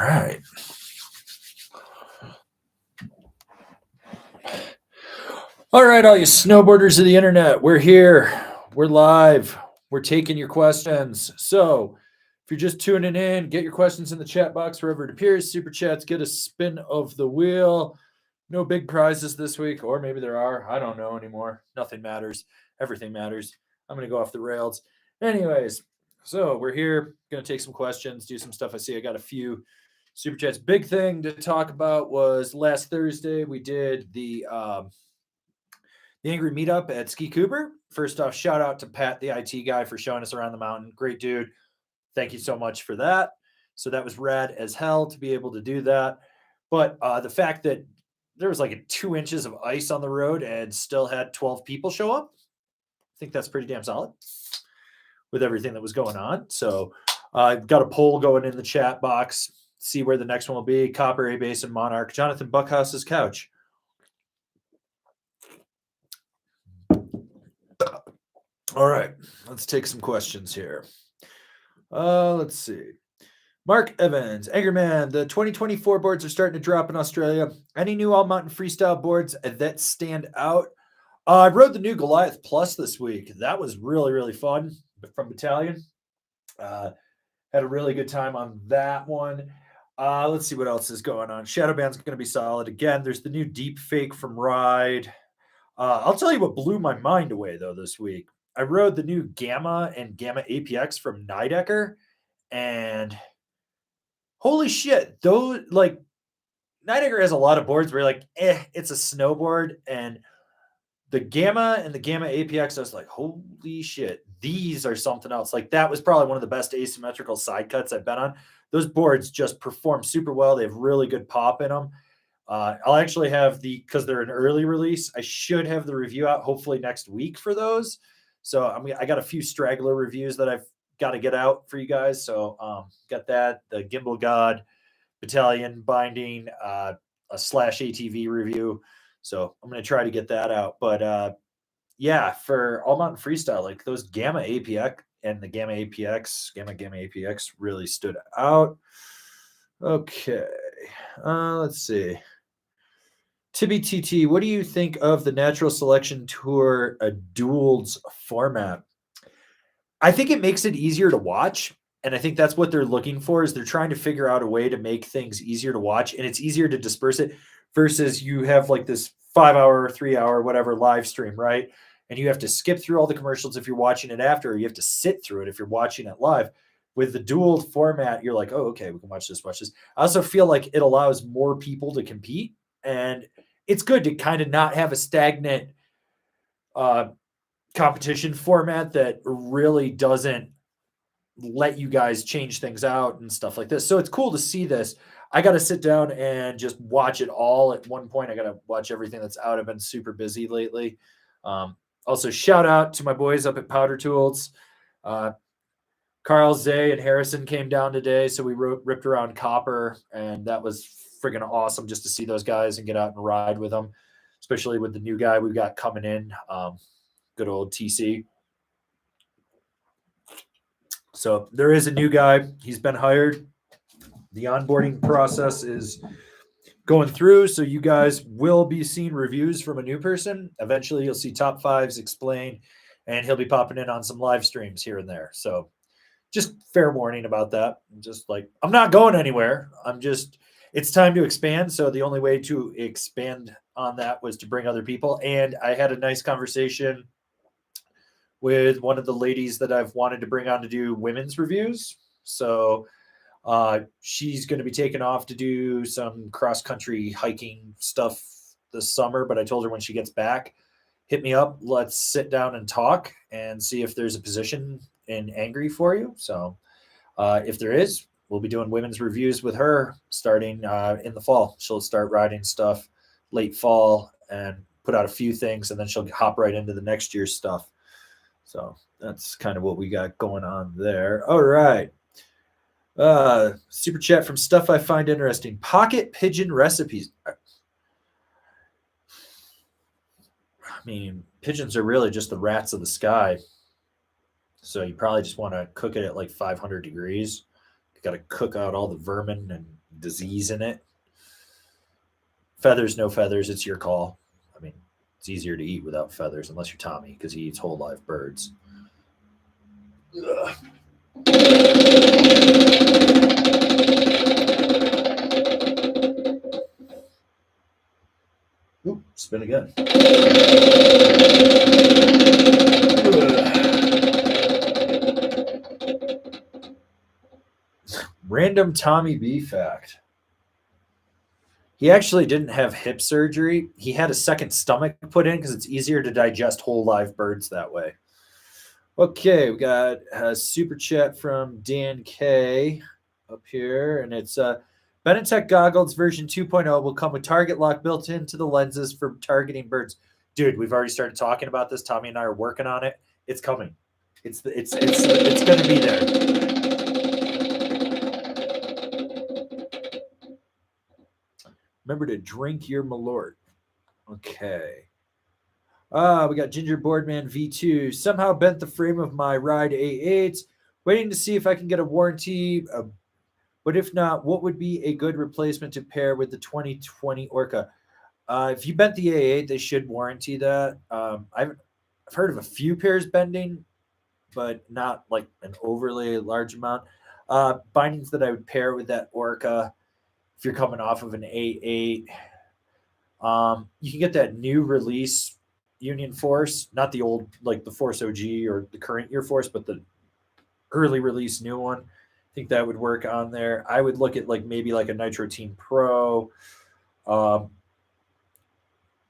right. All right, all you snowboarders of the internet, we're here. We're live. We're taking your questions. So if you're just tuning in, get your questions in the chat box wherever it appears. Super chats, get a spin of the wheel. No big prizes this week, or maybe there are. I don't know anymore. Nothing matters. Everything matters. I'm going to go off the rails. Anyways, so we're here. Going to take some questions, do some stuff. I see I got a few super chats. Big thing to talk about was last Thursday we did the Angry Meetup at Ski Cooper. First off, shout out to Pat, the IT guy, for showing us around the mountain. Great dude. Thank you so much for that. So that was rad as hell to be able to do that. But the fact that there was like 2 inches of ice on the road and still had 12 people show up, I think that's pretty damn solid with everything that was going on. So I've got a poll going in the chat box. See where the next one will be. Copper, A Basin, Monarch, Jonathan Buckhouse's couch. All right, let's take some questions here. Let's see. Mark Evans, Angerman, the 2024 boards are starting to drop in Australia. Any new all-mountain freestyle boards that stand out? I rode the new Goliath Plus this week. That was really, really fun from Battalion. Had a really good time on that one. Let's see what else is going on. Shadowband's going to be solid. Again, there's the new Deep Fake from Ride. I'll tell you what blew my mind away, though, this week. I rode the new Gamma and Gamma APX from Nidecker, and holy shit, those, like, Nidecker has a lot of boards where you're like, it's a snowboard, and the Gamma and the Gamma APX, I was like, holy shit, these are something else. Like, that was probably one of the best asymmetrical side cuts I've been on. Those boards just perform super well. They have really good pop in them. I'll actually have because they're an early release, I should have the review out hopefully next week for those. So I got a few straggler reviews that I've got to get out for you guys. So got that, the Gimbal God Battalion binding, a slash ATV review. So I'm going to try to get that out. But yeah, for all mountain freestyle, like those Gamma APX and the Gamma APX, Gamma APX really stood out. Okay, let's see. Tibby TT, what do you think of the Natural Selection Tour duels format? I think it makes it easier to watch, and I think that's what they're looking for, is they're trying to figure out a way to make things easier to watch, and it's easier to disperse it versus you have like this 5-hour, 3-hour, whatever live stream, right? And you have to skip through all the commercials if you're watching it after, or you have to sit through it if you're watching it live. With the dual format, you're like, oh, okay, we can watch this, watch this. I also feel like it allows more people to compete, and it's good to kind of not have a stagnant competition format that really doesn't let you guys change things out and stuff like this. So it's cool to see this. I got to sit down and just watch it all at one point. I got to watch everything that's out. I've been super busy lately. Also, shout out to my boys up at Powder Tools. Carl, Zay, and Harrison came down today, so we ripped around Copper, and that was friggin' awesome just to see those guys and get out and ride with them, especially with the new guy we've got coming in, good old TC. So there is a new guy. He's been hired. The onboarding process is going through, so you guys will be seeing reviews from a new person. Eventually, you'll see top fives explain, and he'll be popping in on some live streams here and there. So just fair warning about that. Just like, I'm not going anywhere. It's time to expand. So the only way to expand on that was to bring other people. And I had a nice conversation with one of the ladies that I've wanted to bring on to do women's reviews. So she's going to be taking off to do some cross-country hiking stuff this summer. But I told her when she gets back, hit me up. Let's sit down and talk and see if there's a position in Angry for you. So if there is, we'll be doing women's reviews with her starting in the fall. She'll start riding stuff late fall and put out a few things, and then she'll hop right into the next year's stuff. So that's kind of what we got going on there. All right. Super chat from Stuff I Find Interesting. Pocket pigeon recipes. I mean, pigeons are really just the rats of the sky. So you probably just want to cook it at like 500 degrees. You got to cook out all the vermin and disease in it. Feathers, no feathers, it's your call. I mean, it's easier to eat without feathers, unless you're Tommy, because he eats whole live birds. Ugh. Ooh, spin again. Random Tommy B fact. He actually didn't have hip surgery. He had a second stomach put in because it's easier to digest whole live birds that way. Okay, we got a super chat from Dan K up here, and it's Benetech goggles version 2.0 will come with target lock built into the lenses for targeting birds. Dude, we've already started talking about this. Tommy and I are working on it. It's coming. It's going to be there. Remember to drink your Malort. Okay. We got Ginger Boardman V2. Somehow bent the frame of my Ride A8. Waiting to see if I can get a warranty. But if not, what would be a good replacement to pair with the 2020 Orca? If you bent the A8, they should warranty that. I've heard of a few pairs bending, but not like an overly large amount. Bindings that I would pair with that Orca, if you're coming off of an A8, you can get that new release Union Force, not the old, like the Force OG or the current year Force, but the early release new one. I think that would work on there. I would look at like maybe like a Nitro Team Pro,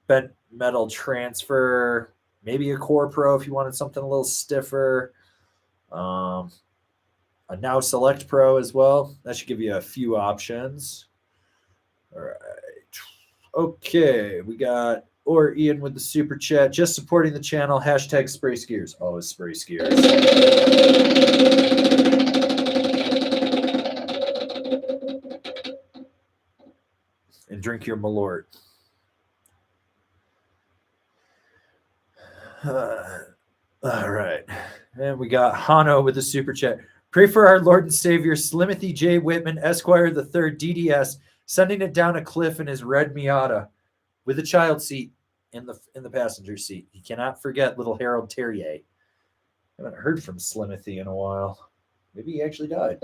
bent metal transfer, maybe a Core Pro if you wanted something a little stiffer. A Now Select Pro as well. That should give you a few options. All right. Okay, we got Ian with the super chat. Just supporting the channel. Hashtag spray skiers. Always spray skiers. And drink your Malort. All right. And we got Hano with the super chat. Pray for our Lord and Savior, Slimothy J. Whitman, Esquire the Third, DDS, sending it down a cliff in his red Miata with a child seat in the passenger seat. He cannot forget little Harold Terrier. I haven't heard from Slimothy in a while. Maybe he actually died.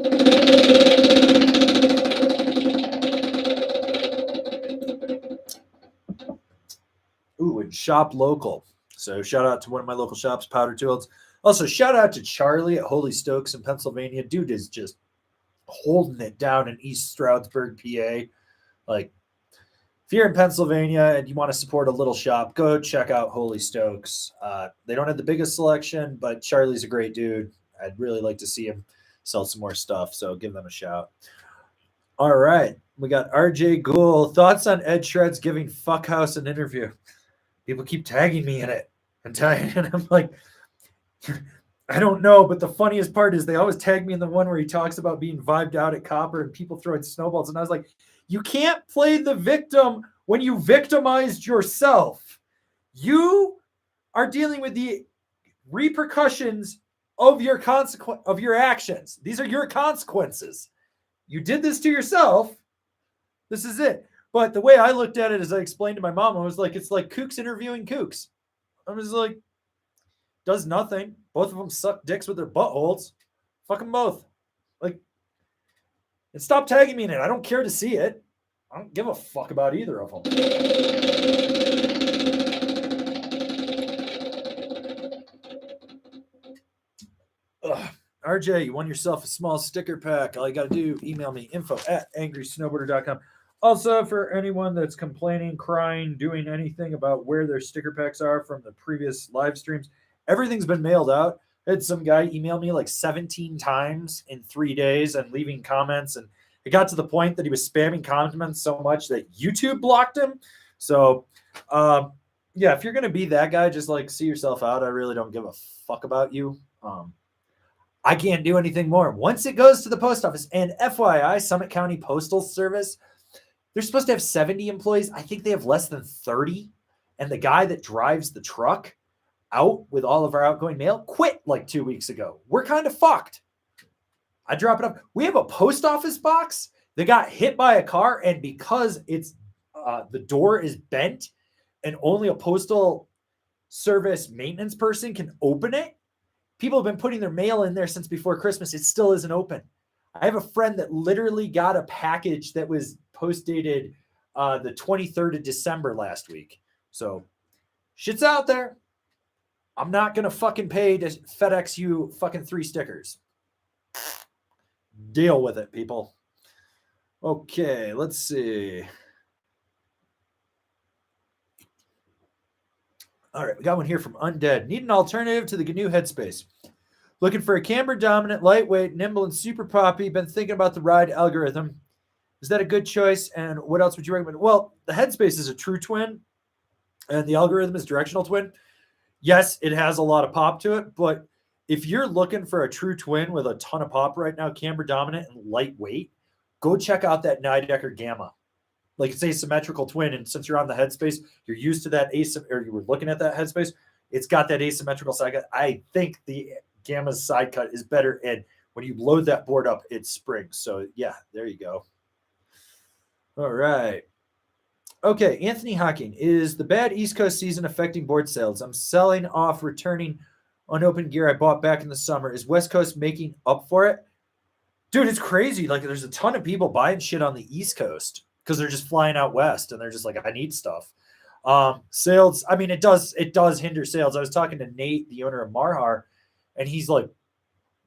Ooh, and shop local. So shout out to one of my local shops, Powder Tools. Also, shout out to Charlie at Holy Stokes in Pennsylvania. Dude is just holding it down in East Stroudsburg, PA. Like, if you're in Pennsylvania and you want to support a little shop, go check out Holy Stokes. They don't have the biggest selection, but Charlie's a great dude. I'd really like to see him sell some more stuff, so give them a shout. All right. We got RJ Gould. Thoughts on Ed Shred's giving Fuckhouse an interview? People keep tagging me in it. And I'm like, I don't know, but the funniest part is they always tag me in the one where he talks about being vibed out at Copper and people throwing snowballs. And I was like, you can't play the victim when you victimized yourself. You are dealing with the repercussions of your actions. These are your consequences. You did this to yourself. This is it. But the way I looked at it, as I explained to my mom, I was like, it's like kooks interviewing kooks. I was like, does nothing. Both of them suck dicks with their buttholes. Fuck them both. Like, and stop tagging me in it. I don't care to see it. I don't give a fuck about either of them. Ugh. RJ, you won yourself a small sticker pack. All you got to do, email me, info@angrysnowboarder.com. Also, for anyone that's complaining, crying, doing anything about where their sticker packs are from the previous live streams, everything's been mailed out. I had some guy email me like 17 times in 3 days and leaving comments. And it got to the point that he was spamming comments so much that YouTube blocked him. So, yeah, if you're going to be that guy, just like see yourself out. I really don't give a fuck about you. I can't do anything more. Once it goes to the post office, and FYI, Summit County Postal Service, they're supposed to have 70 employees. I think they have less than 30. And the guy that drives the truck out with all of our outgoing mail quit like 2 weeks ago. We're kind of fucked. I drop it off. We have a post office box They got hit by a car, and because it's the door is bent and only a postal service maintenance person can open it, people have been putting their mail in there since before Christmas. It still isn't open. I have a friend that literally got a package that was post dated the 23rd of December last week. So shit's out there. I'm not going to fucking pay to FedEx you fucking 3 stickers. Deal with it, people. Okay, let's see. All right, we got one here from Undead. Need an alternative to the GNU Headspace. Looking for a camber dominant, lightweight, nimble, and super poppy. Been thinking about the ride algorithm. Is that a good choice? And what else would you recommend? Well, the Headspace is a true twin, and the algorithm is directional twin. Yes, it has a lot of pop to it, but if you're looking for a true twin with a ton of pop right now, camber dominant and lightweight, go check out that Nidecker Gamma. Like, it's asymmetrical twin, and since you're on the Headspace, you're used to that or you were looking at that Headspace. It's got that asymmetrical side cut. I think the Gamma's side cut is better, and when you load that board up, it springs. So yeah, there you go. All right. Okay, Anthony Hawking. Is the bad East Coast season affecting board sales? I'm selling off returning unopened gear I bought back in the summer. Is West Coast making up for it? Dude, it's crazy. Like, there's a ton of people buying shit on the East Coast because they're just flying out west and they're just like, I need stuff. Sales, I mean, it does hinder sales. I was talking to Nate, the owner of Marhar, and he's like,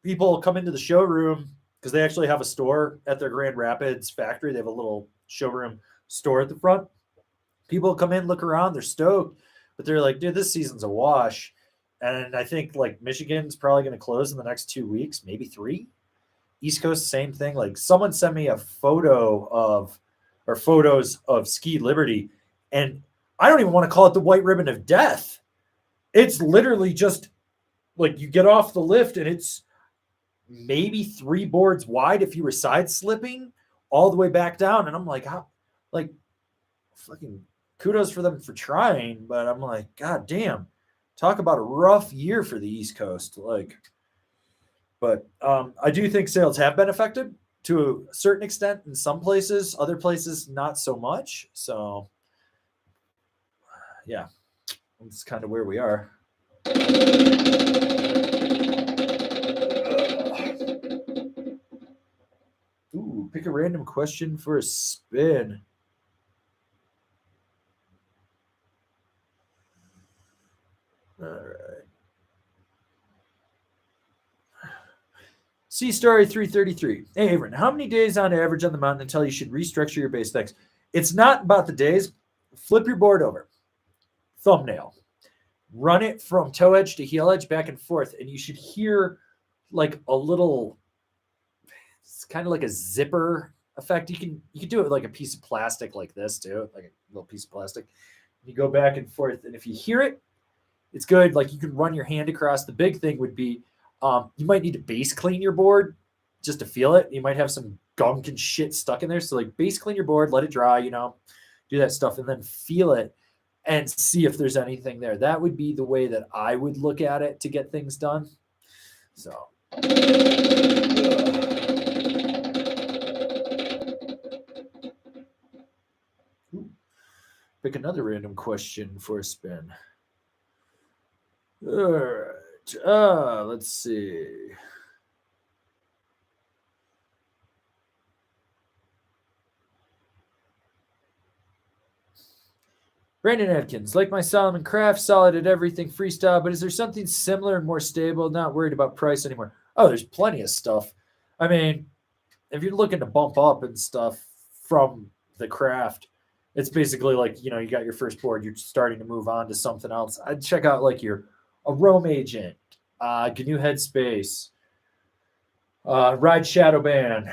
people come into the showroom because they actually have a store at their Grand Rapids factory. They have a little showroom store at the front. People come in, look around, they're stoked, but they're like, dude, this season's a wash. And I think like Michigan's probably going to close in the next 2 weeks, maybe 3. East Coast, same thing. Like, someone sent me a photos of Ski Liberty, and I don't even want to call it the white ribbon of death. It's literally just like you get off the lift and it's maybe 3 boards wide if you were side slipping all the way back down. And I'm like, how, like, fucking kudos for them for trying, but I'm like, God damn, talk about a rough year for the East Coast. Like, but I do think sales have been affected to a certain extent in some places, other places not so much. So yeah, that's kind of where we are. Ooh, pick a random question for a spin. All right. C Story 333. Hey, Averin, how many days on average on the mountain until you should restructure your base decks? It's not about the days. Flip your board over. Thumbnail. Run it from toe edge to heel edge back and forth, and you should hear like a little, it's kind of like a zipper effect. You can do it with like a piece of plastic like this too, like a little piece of plastic. You go back and forth, and if you hear it, it's good. Like, you can run your hand across. The big thing would be you might need to base clean your board just to feel it. You might have some gunk and shit stuck in there. So like, base clean your board, let it dry, do that stuff, and then feel it and see if there's anything there. That would be the way that I would look at it to get things done. So. Pick another random question for a spin. All right. Let's see. Brandon Adkins, like my Solomon Craft, solid at everything freestyle, but is there something similar and more stable? Not worried about price anymore. Oh, there's plenty of stuff. I mean, if you're looking to bump up and stuff from the Craft, it's basically like, you got your first board, you're starting to move on to something else. I'd check out like your Arome Agent, GNU Headspace, Ride Shadow Band.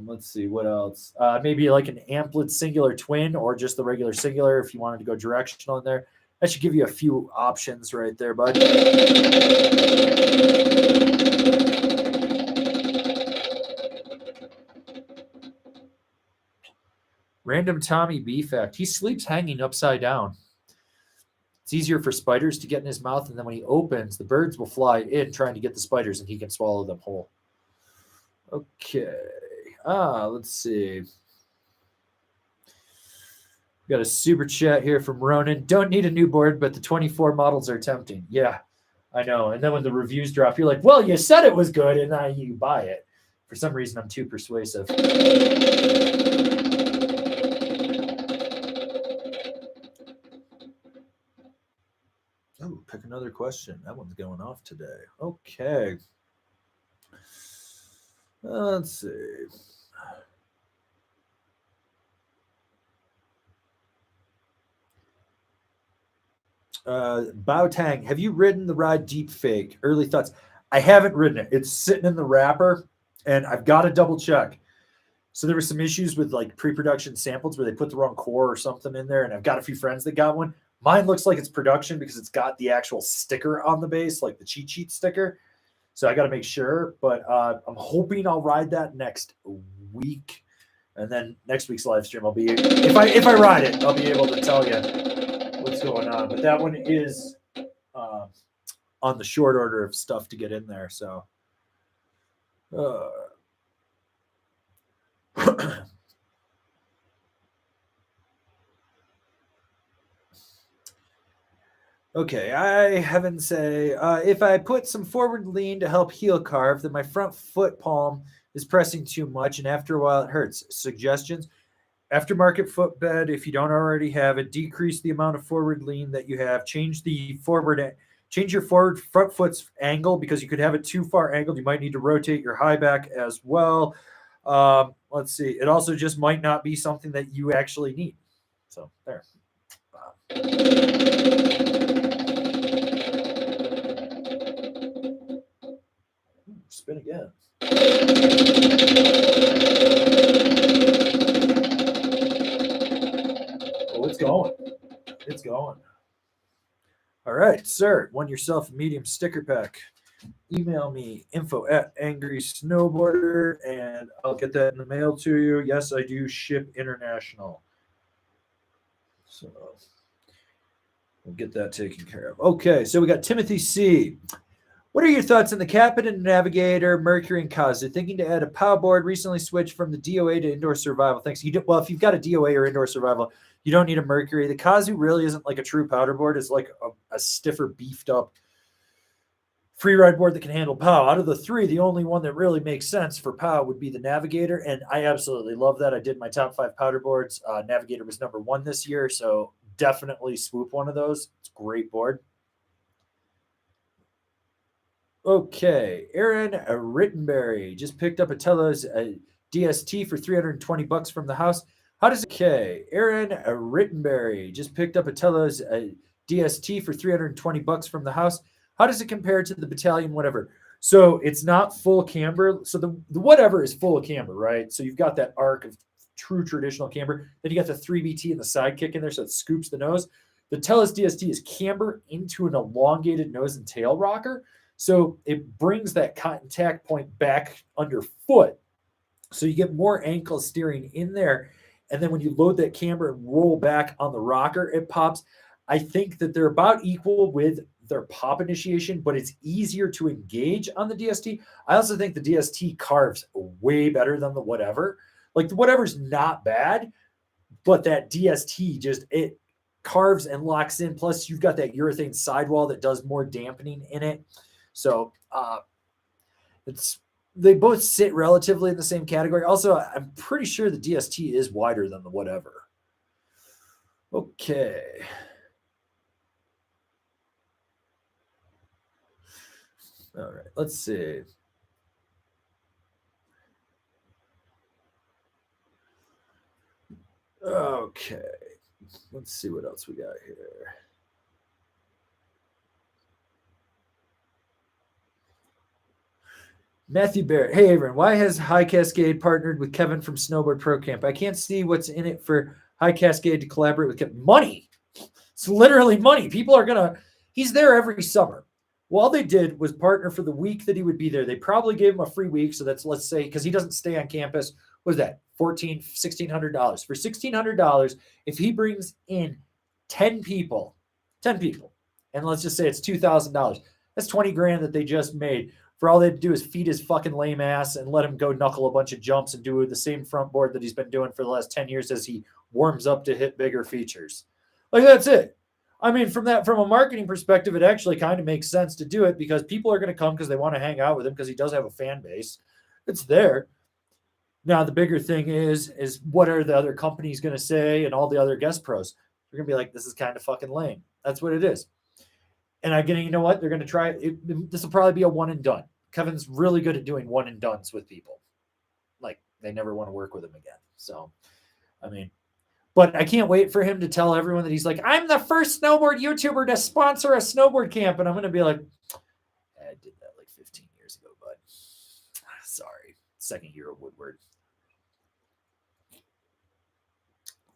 Let's see what else. Maybe like an Amplit Singular Twin or just the regular Singular if you wanted to go directional in there. That should give you a few options right there, bud. Random Tommy B fact. He sleeps hanging upside down. It's easier for spiders to get in his mouth, and then when he opens, the birds will fly in trying to get the spiders, and he can swallow them whole. Okay. Let's see. Got a super chat here from Ronan. Don't need a new board, but the 24 models are tempting. Yeah, I know. And then when the reviews drop, you're like, well, you said it was good, and now you buy it. For some reason, I'm too persuasive. Oh, pick another question. That one's going off today. Okay. Let's see. Baotang, have you ridden the ride Deep Fake? Early thoughts. I haven't ridden it. It's sitting in the wrapper, and I've got to double check. So there were some issues with like pre-production samples where they put the wrong core or something in there, and I've got a few friends that got one. Mine looks like it's production because it's got the actual sticker on the base, like the cheat sheet sticker. So I got to make sure, but I'm hoping I'll ride that next week, and then next week's live stream I'll be if I ride it, I'll be able to tell you what's going on. But that one is on the short order of stuff to get in there. So. Okay, I haven't say if I put some forward lean to help heel carve, then my front foot palm is pressing too much, and after a while it hurts. Suggestions: aftermarket footbed, if you don't already have it, decrease the amount of forward lean that you have. Change your forward front foot's angle because you could have it too far angled. You might need to rotate your high back as well. Let's see. It also just might not be something that you actually need. So there. Spin again. Oh, it's going. It's going. All right, sir. Won yourself a medium sticker pack. Email me info@angrysnowboarder and I'll get that in the mail to you. Yes, I do ship international. So we'll get that taken care of. Okay, so we got Timothy C. What are your thoughts on the Captain and Navigator, Mercury, and Kazu? Thinking to add a POW board. Recently switched from the DOA to indoor survival. Thanks. Well, if you've got a DOA or indoor survival, you don't need a Mercury. The Kazu really isn't like a true powder board. It's like a stiffer, beefed up free ride board that can handle POW. Out of the three, the only one that really makes sense for POW would be the Navigator, and I absolutely love that. I did my top 5 powder boards. Navigator was number 1 this year, so definitely swoop one of those. It's a great board. Okay, Aaron Rittenberry just picked up a Telos DST for $320 from the house. How does Aaron Rittenberry just picked up a Telos DST for $320 from the house. How does it compare to the Battalion whatever? So it's not full camber. So the whatever is full of camber, right? So you've got that arc of true traditional camber. Then you got the 3BT and the sidekick in there, so it scoops the nose. The Telos DST is camber into an elongated nose and tail rocker. So it brings that cotton tack point back underfoot. So you get more ankle steering in there. And then when you load that camber and roll back on the rocker, it pops. I think that they're about equal with their pop initiation, but it's easier to engage on the DST. I also think the DST carves way better than the whatever. Like the whatever's not bad, but that DST just, it carves and locks in. Plus you've got that urethane sidewall that does more dampening in it. So they both sit relatively in the same category. Also, I'm pretty sure the DST is wider than the whatever. Okay. All right, let's see. Okay, let's see what else we got here. Matthew Barrett. Hey, everyone. Why has High Cascade partnered with Kevin from Snowboard Pro Camp? I can't see what's in it for High Cascade to collaborate with Kevin. Money. It's literally money. People are going to, he's there every summer. Well, all they did was partner for the week that he would be there. They probably gave him a free week. So that's, let's say, because he doesn't stay on campus. What is that? $1,600. For $1,600, if he brings in 10 people, and let's just say it's $2,000, that's 20 grand that they just made for all they had to do is feed his fucking lame ass and let him go knuckle a bunch of jumps and do the same front board that he's been doing for the last 10 years as he warms up to hit bigger features. Like, that's it. I mean, from a marketing perspective, it actually kind of makes sense to do it because people are going to come because they want to hang out with him because he does have a fan base. It's there. Now, the bigger thing is what are the other companies going to say and all the other guest pros? They're going to be like, this is kind of fucking lame. That's what it is. And again, you know what? They're going to try it. This will probably be a one and done. Kevin's really good at doing one and dones with people. Like, they never want to work with him again. So, I mean, but I can't wait for him to tell everyone that he's like, I'm the first snowboard YouTuber to sponsor a snowboard camp. And I'm going to be like, I did that like 15 years ago, bud. Sorry. Second year of Woodward.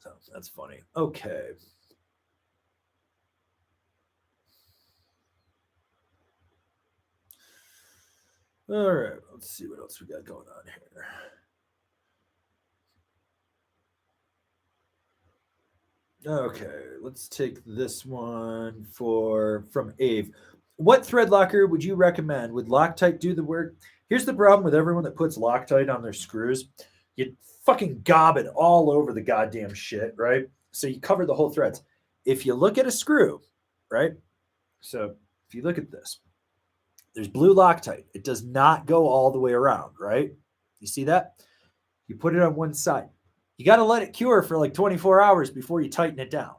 So that's funny. Okay. All right. Let's see what else we got going on here. Okay, let's take this one from Ave. What thread locker would you recommend? Would Loctite do the work? Here's the problem with everyone that puts Loctite on their screws. You fucking gob it all over the goddamn shit, right? So you cover the whole threads. If you look at a screw, right? So if you look at this, there's blue Loctite. It does not go all the way around, right? You see that? You put it on one side. You got to let it cure for like 24 hours before you tighten it down.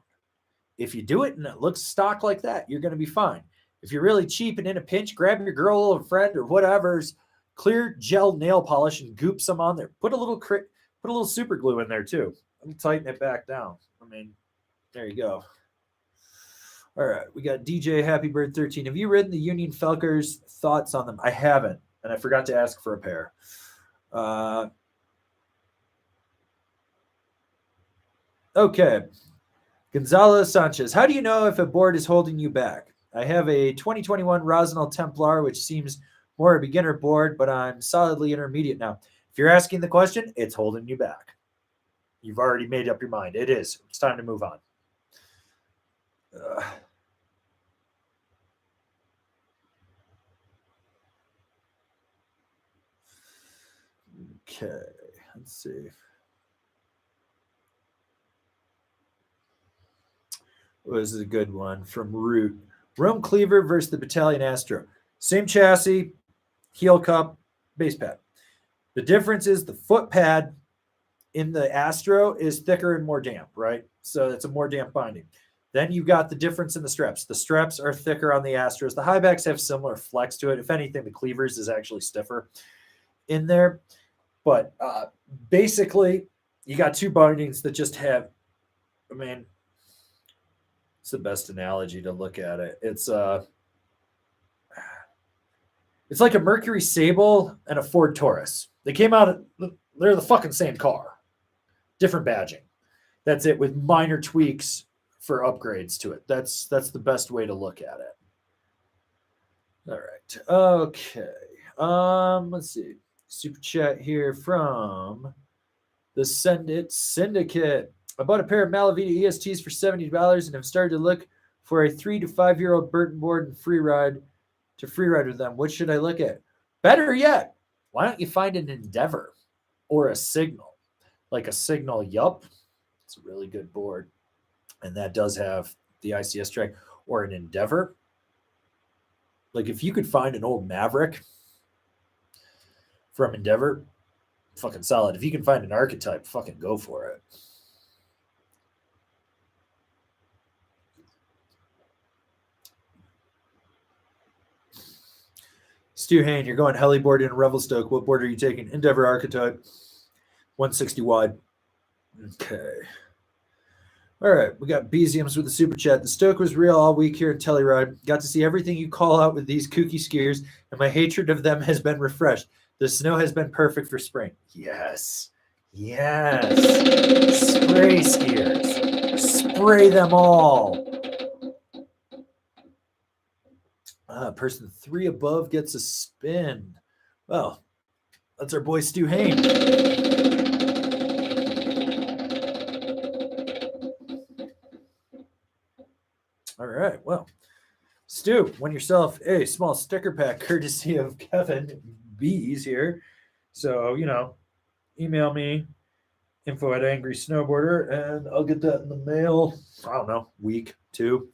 If you do it and it looks stock like that, you're going to be fine. If you're really cheap and in a pinch, grab your girl or friend or whatever's clear gel nail polish and goop some on there. Put a little super glue in there too. Let me tighten it back down. I mean, there you go. All right, we got DJ Happy Bird 13. Have you ridden the Union Felkers? Thoughts on them? I haven't, and I forgot to ask for a pair. Okay. Gonzalo Sanchez. How do you know if a board is holding you back? I have a 2021 Rosinal Templar, which seems more a beginner board, but I'm solidly intermediate now. If you're asking the question, it's holding you back. You've already made up your mind. It is. It's time to move on. Okay. Let's see. Oh, this is a good one from Root. Rome Cleaver versus the Battalion Astro. Same chassis, heel cup, base pad. The difference is the foot pad in the Astro is thicker and more damp, right? So it's a more damp binding. Then you got the difference in the straps. The straps are thicker on the Astros. The highbacks have similar flex to it. If anything, the Cleavers is actually stiffer in there. But basically, you got two bindings that just have, I mean, it's the best analogy to look at it. It's like a Mercury Sable and a Ford Taurus. They came out, they're the fucking same car. Different badging. That's it, with minor tweaks for upgrades to it. That's the best way to look at it. All right. Okay. Let's see. Super chat here from the Send It Syndicate. I bought a pair of Malavita ESTs for $70 and have started to look for a 3 to 5 year old Burton board and free ride with them. What should I look at? Better yet, why don't you find an Endeavor or a Signal? Like a Signal, yup. It's a really good board. And that does have the ICS track. Or an Endeavor. Like if you could find an old Maverick from Endeavor, fucking solid. If you can find an Archetype, fucking go for it. Stu Hain, you're going heliboard in Revelstoke. What board are you taking? Endeavor Archetype, 160 wide. Okay. All right, we got Beziums with the super chat. The Stoke was real all week here in Telluride. Got to see everything you call out with these kooky skiers, and my hatred of them has been refreshed. The snow has been perfect for spring. Yes. Yes. Spray skiers. Spray them all. Person 3 above gets a spin. Well, that's our boy Stu Hain. All right. Well, Stu, win yourself a small sticker pack courtesy of Kevin B's here. So, email me info at Angry Snowboarder and I'll get that in the mail. I don't know, week, 2.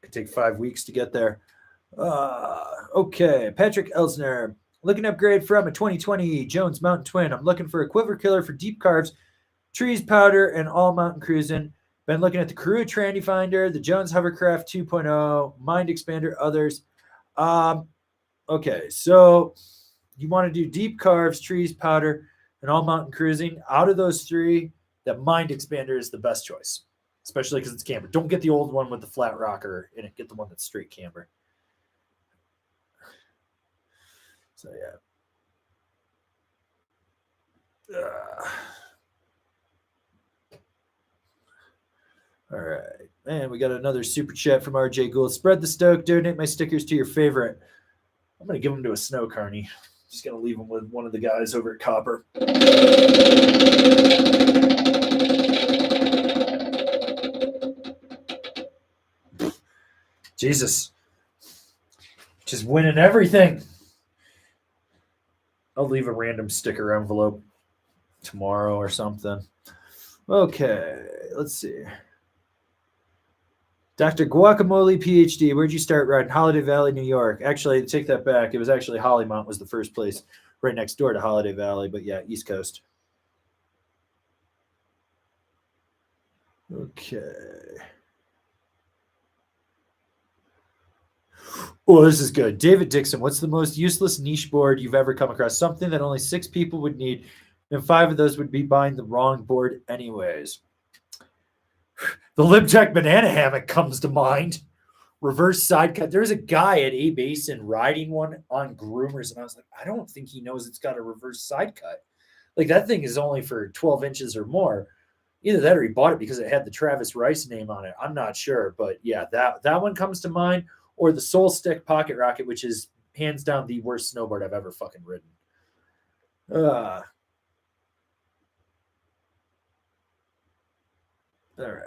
Could take 5 weeks to get there. Okay, Patrick Elsner. Looking to upgrade from a 2020 Jones Mountain Twin. I'm looking for a quiver killer for deep carves, trees, powder, and all mountain cruising. Been looking at the Karoo Trandy Finder, the Jones Hovercraft 2.0, Mind Expander, others. Okay, so you want to do deep carves, trees, powder, and all mountain cruising. Out of those 3, that Mind Expander is the best choice, especially because it's camber. Don't get the old one with the flat rocker in it. Get the one that's straight camber. So, yeah. All right. And we got another super chat from RJ Gould. Spread the Stoke. Donate my stickers to your favorite. I'm going to give them to a snow carny. Just going to leave them with one of the guys over at Copper. Jesus. Just winning everything. I'll leave a random sticker envelope tomorrow or something. Okay. Let's see. Dr. Guacamole, PhD. Where'd you start riding? Holiday Valley, New York. Actually, take that back. It was actually Hollymont was the first place right next door to Holiday Valley. But yeah, East Coast. Okay. Oh, this is good. David Dixon, what's the most useless niche board you've ever come across? Something that only 6 people would need, and 5 of those would be buying the wrong board anyways. The Libtech banana hammock comes to mind. Reverse side cut. There's a guy at A Basin riding one on groomers, and I was like, I don't think he knows it's got a reverse side cut. Like, that thing is only for 12 inches or more. Either that or he bought it because it had the Travis Rice name on it. I'm not sure, but yeah, that one comes to mind. Or the Soul Stick Pocket Rocket, which is hands down the worst snowboard I've ever fucking ridden. All right.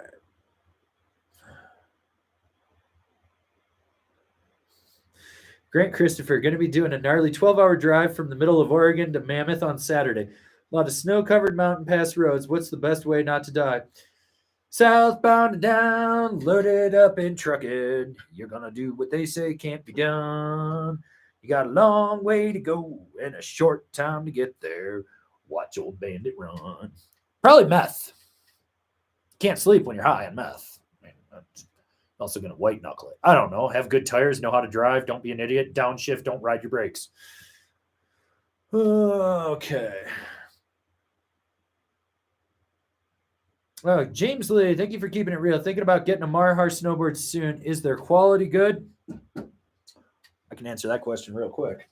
Grant Christopher, going to be doing a gnarly 12-hour drive from the middle of Oregon to Mammoth on Saturday. A lot of snow-covered mountain pass roads. What's the best way not to die? Southbound and down, loaded up and trucking. You're going to do what they say can't be done. You got a long way to go and a short time to get there. Watch old bandit run. Probably meth. Can't sleep when you're high on meth. I mean, I'm also going to white knuckle it. I don't know. Have good tires, know how to drive. Don't be an idiot. Downshift, don't ride your brakes. Okay. James Lee, thank you for keeping it real. Thinking about getting a Marhar snowboard soon. Is their quality good? I can answer that question real quick.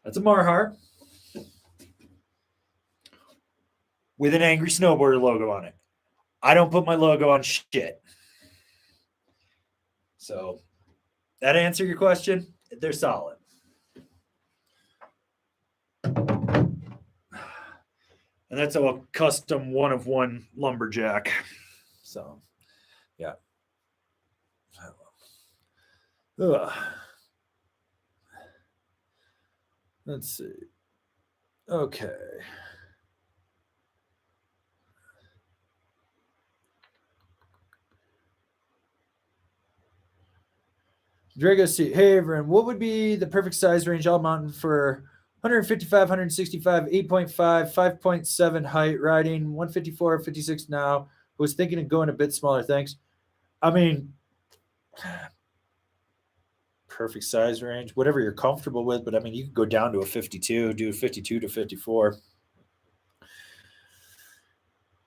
That's a Marhar with an Angry Snowboarder logo on it. I don't put my logo on shit. So, that answer your question? They're solid. And that's a custom 1-of-1 lumberjack. So, yeah. Ugh. Let's see. Okay. Drago C. Hey, everyone. What would be the perfect size range all mountain for 155, 165, 8.5, 5.7 height riding, 154, 56 now? Was thinking of going a bit smaller. Thanks. I mean, perfect size range, whatever you're comfortable with. But I mean, you could go down to a 52, do a 52 to 54.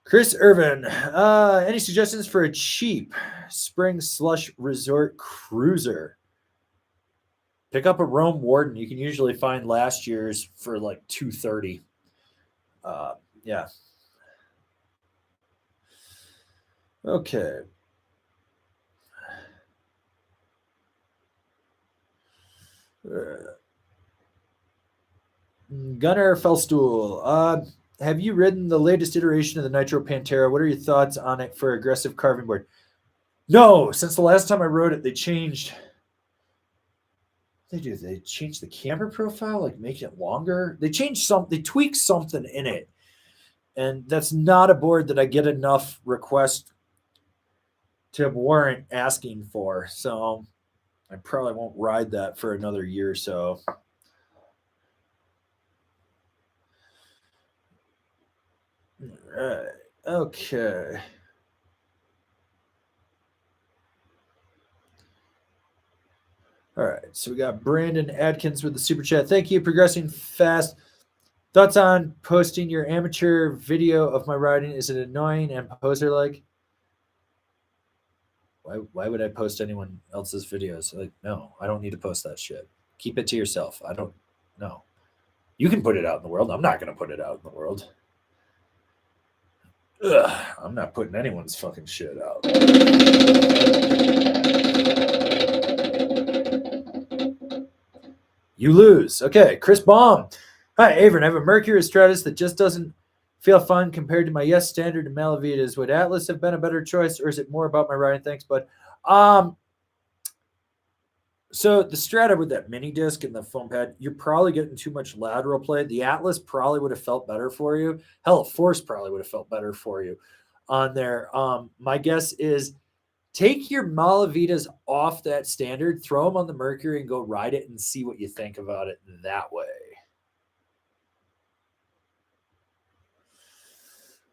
Chris Irvin, any suggestions for a cheap spring slush resort cruiser? Pick up a Rome Warden. You can usually find last year's for like $230. Yeah. Okay. Gunnar Felstool. Have you ridden the latest iteration of the Nitro Pantera? What are your thoughts on it for aggressive carving board? No, since the last time I rode it, they changed. They do. They changed the camera profile, like making it longer. They changed something. They tweaked something in it, and that's not a board that I get enough requests to warrant asking for. So I probably won't ride that for another year or so. All right. Okay. All right. So we got Brandon Adkins with the super chat. Thank you. Progressing fast. Thoughts on posting your amateur video of my riding? Is it annoying and poser like? Why would I post anyone else's videos? Like, no, I don't need to post that shit. Keep it to yourself. I don't know. You can put it out in the world. I'm not going to put it out in the world. Ugh, I'm not putting anyone's fucking shit out. You lose. Okay, Chris Baum. Hi, Avern. I have a Mercury Stratus that just doesn't feel fun compared to my Yes Standard and Malavitas. Would Atlas have been a better choice, or is it more about my riding? Thanks, bud. So the Strata with that mini disc and the foam pad, you're probably getting too much lateral play. The Atlas probably would have felt better for you. Hell, Force probably would have felt better for you on there. My guess is take your Malavitas off that standard, throw them on the Mercury, and go ride it and see what you think about it that way.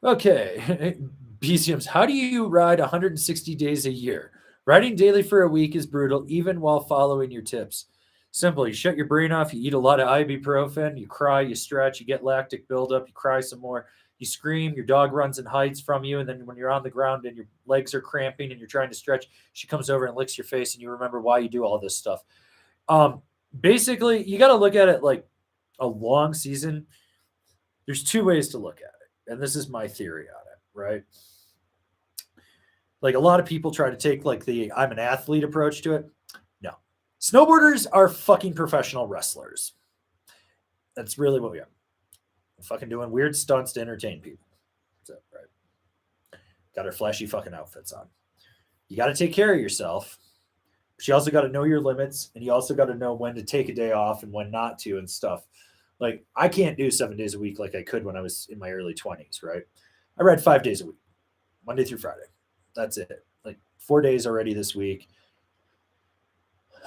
Okay. BCMs, how do you ride 160 days a year? Riding daily for a week is brutal, even while following your tips. Simple. You shut your brain off. You eat a lot of ibuprofen. You cry. You stretch. You get lactic buildup. You cry some more. You scream. Your dog runs and hides from you. And then when you're on the ground and your legs are cramping and you're trying to stretch, she comes over and licks your face, and you remember why you do all this stuff. Basically, you got to look at it like a long season. There's two ways to look at it, and this is my theory on it, right? Like a lot of people try to take like the I'm an athlete approach to it. No. Snowboarders are fucking professional wrestlers. That's really what we are. We're fucking doing weird stunts to entertain people. That's it, right? Got our flashy fucking outfits on. You got to take care of yourself, but you also got to know your limits, and you also got to know when to take a day off and when not to and stuff. Like I can't do 7 days a week like I could when I was in my early 20s, right? I ride 5 days a week, Monday through Friday. That's it. Like 4 days already this week.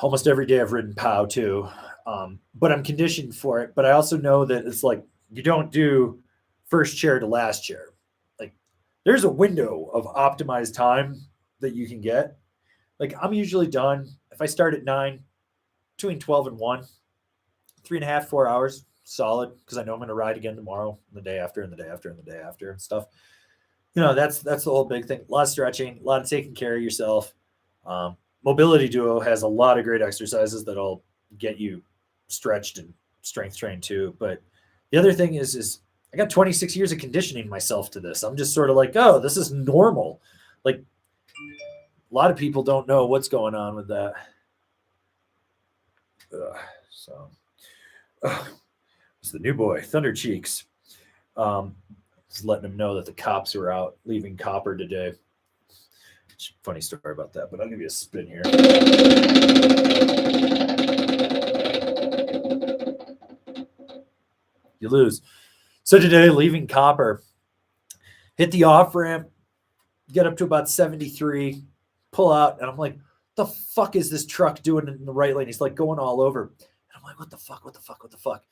Almost every day I've ridden POW too. But I'm conditioned for it. But I also know that it's like you don't do first chair to last chair. Like there's a window of optimized time that you can get. Like I'm usually done. If I start at 9, between 12 and 1, 3.5, 4 hours, solid, because I know I'm going to ride again tomorrow, and the day after, and the day after, and the day after, and stuff. That's the whole big thing. A lot of stretching, a lot of taking care of yourself. Mobility Duo has a lot of great exercises that'll get you stretched and strength trained too. But the other thing is I got 26 years of conditioning myself to this. I'm just sort of like, oh, this is normal. Like a lot of people don't know what's going on with that. It's the new boy, Thunder Cheeks. Just letting them know that the cops were out leaving Copper today. Funny story about that, but I'll give you a spin here. You lose. So today, leaving Copper, hit the off ramp, get up to about 73, pull out, and I'm like, the fuck is this truck doing in the right lane? He's like going all over. And I'm like, what the fuck?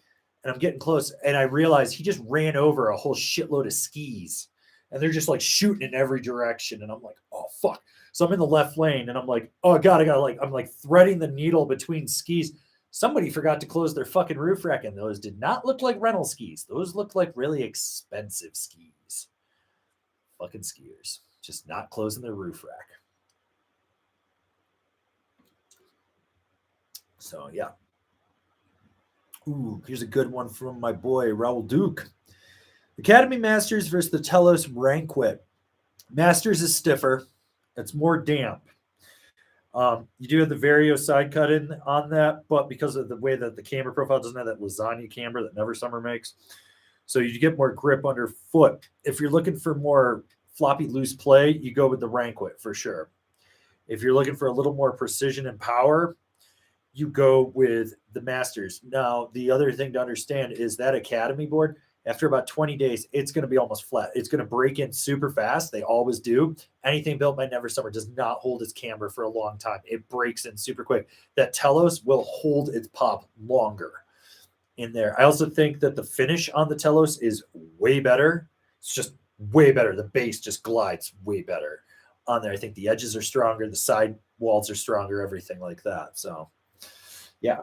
And I'm getting close, and I realize he just ran over a whole shitload of skis, and they're just like shooting in every direction. And I'm like, oh fuck. So I'm in the left lane, and I'm like, oh god, I'm like threading the needle between skis. Somebody forgot to close their fucking roof rack, and those did not look like rental skis. Those looked like really expensive skis. Fucking skiers. Just not closing their roof rack. So yeah. Ooh, here's a good one from my boy, Raul Duke. Academy Masters versus the Telos Rank Whip. Masters is stiffer. It's more damp. You do have the Vario side cut in on that, but because of the way that the camber profile doesn't have that lasagna camber that Never Summer makes, so you get more grip underfoot. If you're looking for more floppy loose play, you go with the Rankwit for sure. If you're looking for a little more precision and power, you go with the Masters. Now, the other thing to understand is that Academy board, after about 20 days, it's going to be almost flat. It's going to break in super fast. They always do. Anything built by Never Summer does not hold its camber for a long time. It breaks in super quick. That Telos will hold its pop longer in there. I also think that the finish on the Telos is way better. It's just way better. The base just glides way better on there. I think the edges are stronger. The side walls are stronger, everything like that. So, yeah.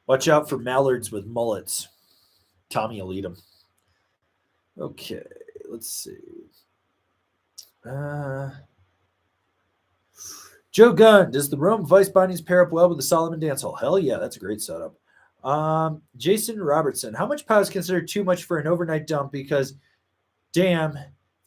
Watch out for mallards with mullets. Tommy will eat them. Okay, let's see. Joe Gunn, does the Rome Vice Bindings pair up well with the Solomon Dance Hall? Hell yeah, that's a great setup. Jason Robertson, how much pow is considered too much for an overnight dump? Because, damn,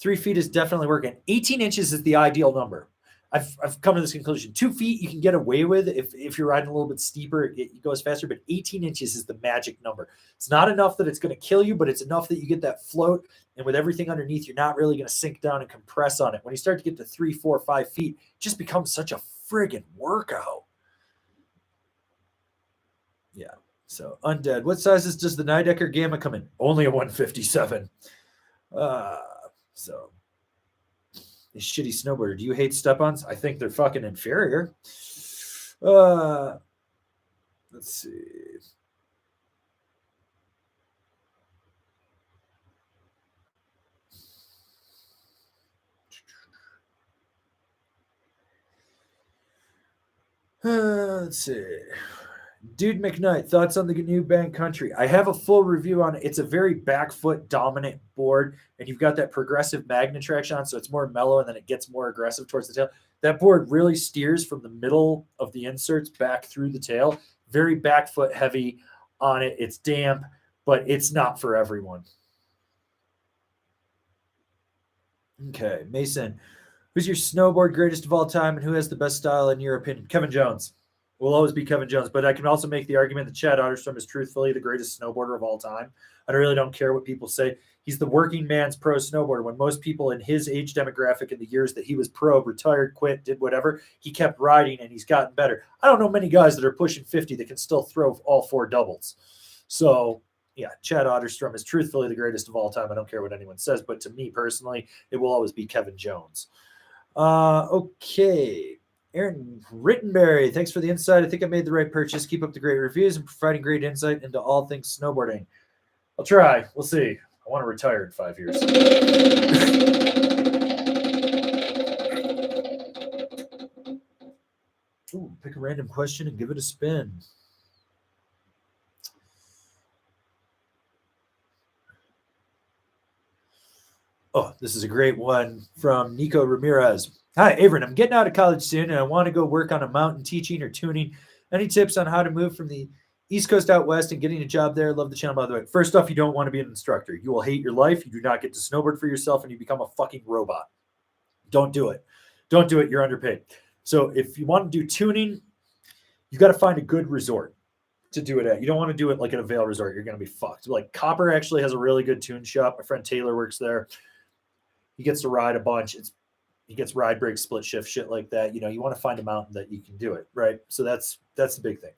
3 feet is definitely working. 18 inches is the ideal number. I've come to this conclusion. 2 feet you can get away with if you're riding a little bit steeper, it goes faster, but 18 inches is the magic number. It's not enough that it's going to kill you, but it's enough that you get that float, and with everything underneath, you're not really going to sink down and compress on it. When you start to get to 3, 4, 5 feet, it just becomes such a friggin' workout. Yeah. So, Undead, what sizes does the Nidecker Gamma come in? Only a 157. So... This shitty snowboarder. Do you hate step-ons? I think they're fucking inferior. Let's see. Let's see. Dude McKnight, thoughts on the new Bank Country? I have a full review on it. It's a very back foot dominant board, and you've got that progressive magnet traction on, so it's more mellow, and then it gets more aggressive towards the tail. That board really steers from the middle of the inserts back through the tail. Very back foot heavy on it. It's damp, but it's not for everyone. Okay, Mason, who's your snowboard greatest of all time, and who has the best style in your opinion? Kevin Jones. Will always be Kevin Jones, but I can also make the argument that Chad Otterstrom is truthfully the greatest snowboarder of all time. I really don't care what people say. He's the working man's pro snowboarder. When most people in his age demographic in the years that he was pro, retired, quit, did whatever, he kept riding and he's gotten better. I don't know many guys that are pushing 50 that can still throw all 4 doubles. So, yeah, Chad Otterstrom is truthfully the greatest of all time. I don't care what anyone says, but to me personally, it will always be Kevin Jones. Okay. Aaron Rittenberry, thanks for the insight. I think I made the right purchase. Keep up the great reviews and providing great insight into all things snowboarding. I'll try. We'll see. I want to retire in 5 years. Ooh, pick a random question and give it a spin. Oh, this is a great one from Nico Ramirez. Hi, Averin. I'm getting out of college soon, and I want to go work on a mountain teaching or tuning. Any tips on how to move from the East Coast out west and getting a job there? Love the channel, by the way. First off, you don't want to be an instructor. You will hate your life. You do not get to snowboard for yourself, and you become a fucking robot. Don't do it. Don't do it. You're underpaid. So if you want to do tuning, you got to find a good resort to do it at. You don't want to do it like at a Vail resort. You're going to be fucked. Like Copper actually has a really good tune shop. My friend Taylor works there. He gets to ride a bunch. He gets ride break, split shift, shit like that. You know, you want to find a mountain that you can do it, right? So that's the big thing.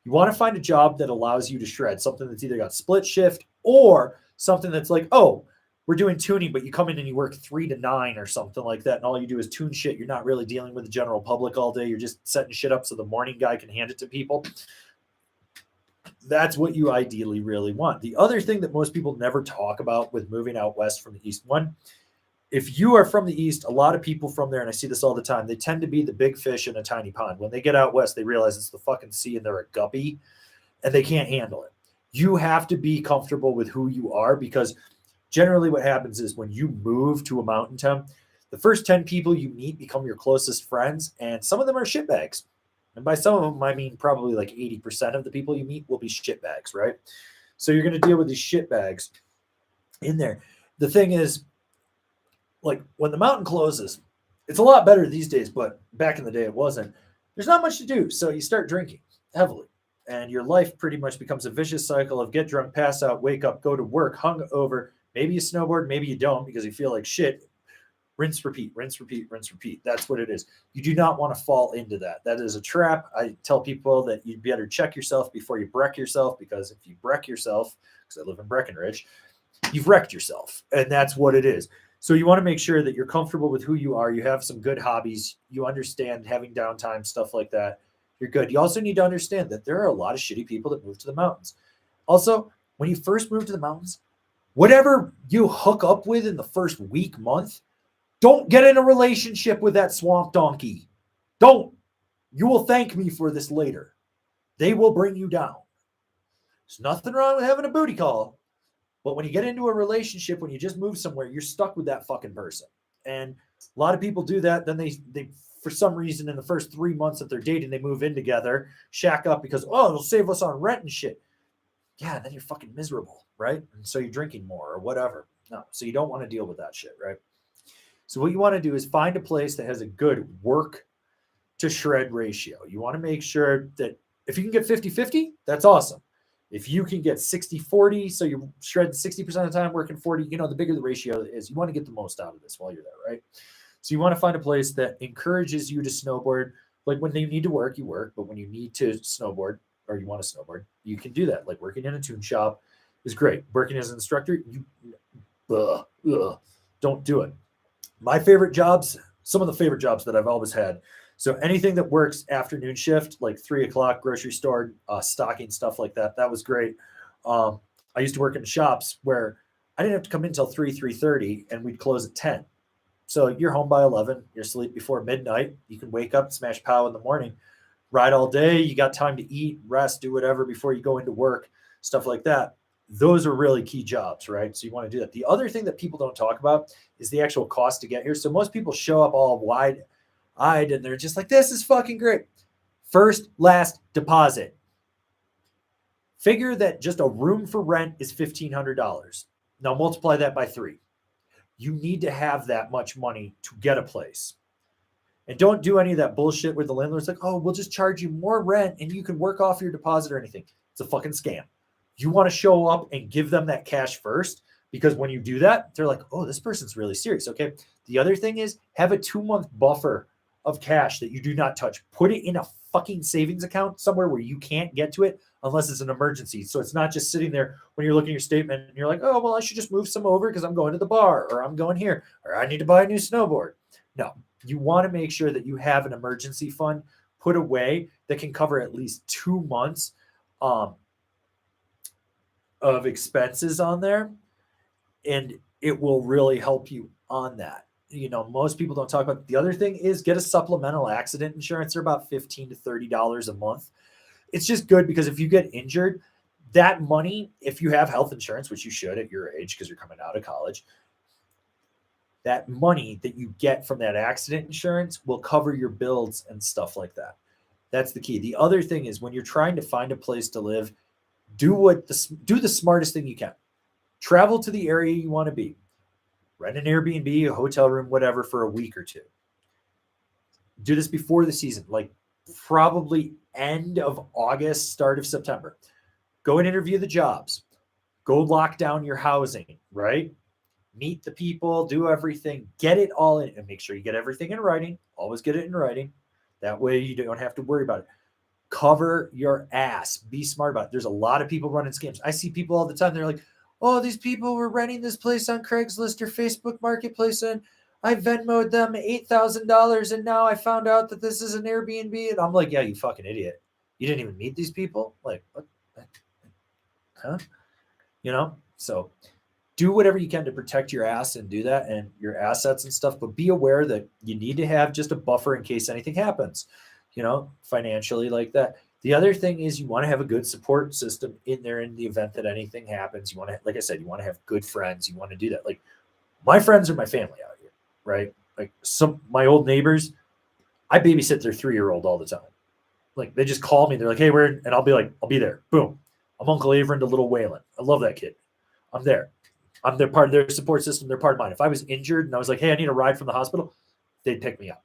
You want to find a job that allows you to shred, something that's either got split shift or something that's like, oh, we're doing tuning, but you come in and you work 3 to 9 or something like that, and all you do is tune shit. You're not really dealing with the general public all day. You're just setting shit up so the morning guy can hand it to people. That's what you ideally really want. The other thing that most people never talk about with moving out west from the East, one, if you are from the East, a lot of people from there, and I see this all the time, they tend to be the big fish in a tiny pond. When they get out west, they realize it's the fucking sea and they're a guppy and they can't handle it. You have to be comfortable with who you are, because generally what happens is when you move to a mountain town, the first 10 people you meet become your closest friends, and some of them are shitbags. And by some of them, I mean probably like 80% of the people you meet will be shitbags, right? So you're going to deal with these shitbags. in there. The thing is, like when the mountain closes, it's a lot better these days, but back in the day it wasn't. There's not much to do, so you start drinking heavily, and your life pretty much becomes a vicious cycle of get drunk, pass out, wake up, go to work, hung over. Maybe you snowboard, maybe you don't because you feel like shit. Rinse, repeat, rinse, repeat, rinse, repeat. That's what it is. You do not want to fall into that. That is a trap. I tell people that you better check yourself before you wreck yourself, because if you wreck yourself, because I live in Breckenridge, you've wrecked yourself, and that's what it is. So you want to make sure that you're comfortable with who you are. You have some good hobbies. You understand having downtime, stuff like that. You're good. You also need to understand that there are a lot of shitty people that move to the mountains. Also, when you first move to the mountains, whatever you hook up with in the first week, month, don't get in a relationship with that swamp donkey. Don't. You will thank me for this later. They will bring you down. There's nothing wrong with having a booty call. But when you get into a relationship, when you just move somewhere, you're stuck with that fucking person. And a lot of people do that. Then they for some reason, in the first 3 months that they're dating, they move in together, shack up because, oh, it'll save us on rent and shit. Yeah, then you're fucking miserable, right? And so you're drinking more or whatever. No, so you don't want to deal with that shit, right? So what you want to do is find a place that has a good work to shred ratio. You want to make sure that if you can get 50-50, that's awesome. If you can get 60-40, so you're shredding 60% of the time, working 40, the bigger the ratio is, you want to get the most out of this while you're there, right? So you want to find a place that encourages you to snowboard. Like when you need to work, you work, but when you need to snowboard or you want to snowboard, you can do that. Like working in a tune shop is great. Working as an instructor, don't do it. My favorite jobs, some of the favorite jobs that I've always had. So anything that works afternoon shift, like 3:00, grocery store, stocking, stuff like that, that was great. I used to work in shops where I didn't have to come in until 3:30, and we'd close at 10. So you're home by 11, you're asleep before midnight. You can wake up, smash pow in the morning, ride all day. You got time to eat, rest, do whatever before you go into work, stuff like that. Those are really key jobs, right? So you want to do that. The other thing that people don't talk about is the actual cost to get here. So most people show up all wide-eyed and they're just like, this is fucking great. First, last deposit. Figure that just a room for rent is $1,500. Now multiply that by 3. You need to have that much money to get a place. And don't do any of that bullshit where the landlord's like, oh, we'll just charge you more rent and you can work off your deposit or anything. It's a fucking scam. You want to show up and give them that cash first, because when you do that, they're like, oh, this person's really serious. Okay. The other thing is have a 2-month buffer of cash that you do not touch. Put it in a fucking savings account somewhere where you can't get to it unless it's an emergency. So it's not just sitting there when you're looking at your statement and you're like, oh, well, I should just move some over because I'm going to the bar or I'm going here or I need to buy a new snowboard. No, you want to make sure that you have an emergency fund put away that can cover at least 2 months of expenses on there, and it will really help you on that. Most people don't talk about it. The other thing is get a supplemental accident insurance. They're about $15 to $30 a month. It's just good because if you get injured, that money, if you have health insurance, which you should at your age because you're coming out of college, that money that you get from that accident insurance will cover your bills and stuff like that. That's the key. The other thing is when you're trying to find a place to live, do the smartest thing you can. Travel to the area you want to be. Rent an Airbnb, a hotel room, whatever, for a week or 2. Do this before the season, like probably end of August, start of September. Go and interview the jobs. Go lock down your housing, right? Meet the people, do everything, get it all in, and make sure you get everything in writing. Always get it in writing. That way you don't have to worry about it. Cover your ass. Be smart about it. There's a lot of people running scams. I see people all the time. They're like, oh, these people were renting this place on Craigslist or Facebook Marketplace, and I Venmoed them $8,000, and now I found out that this is an Airbnb. And I'm like, yeah, you fucking idiot. You didn't even meet these people? Like, what? Huh? So do whatever you can to protect your ass and do that and your assets and stuff, but be aware that you need to have just a buffer in case anything happens, financially like that. The other thing is you want to have a good support system in there in the event that anything happens. You want to, like I said, you want to have good friends. You want to do that. Like my friends are my family out here, right? Like my old neighbors, I babysit their 3-year-old all the time. Like they just call me. They're like, hey, and I'll be like, I'll be there. Boom. I'm Uncle Averin to little Waylon. I love that kid. I'm there. I'm their part of their support system. They're part of mine. If I was injured and I was like, hey, I need a ride from the hospital, they'd pick me up.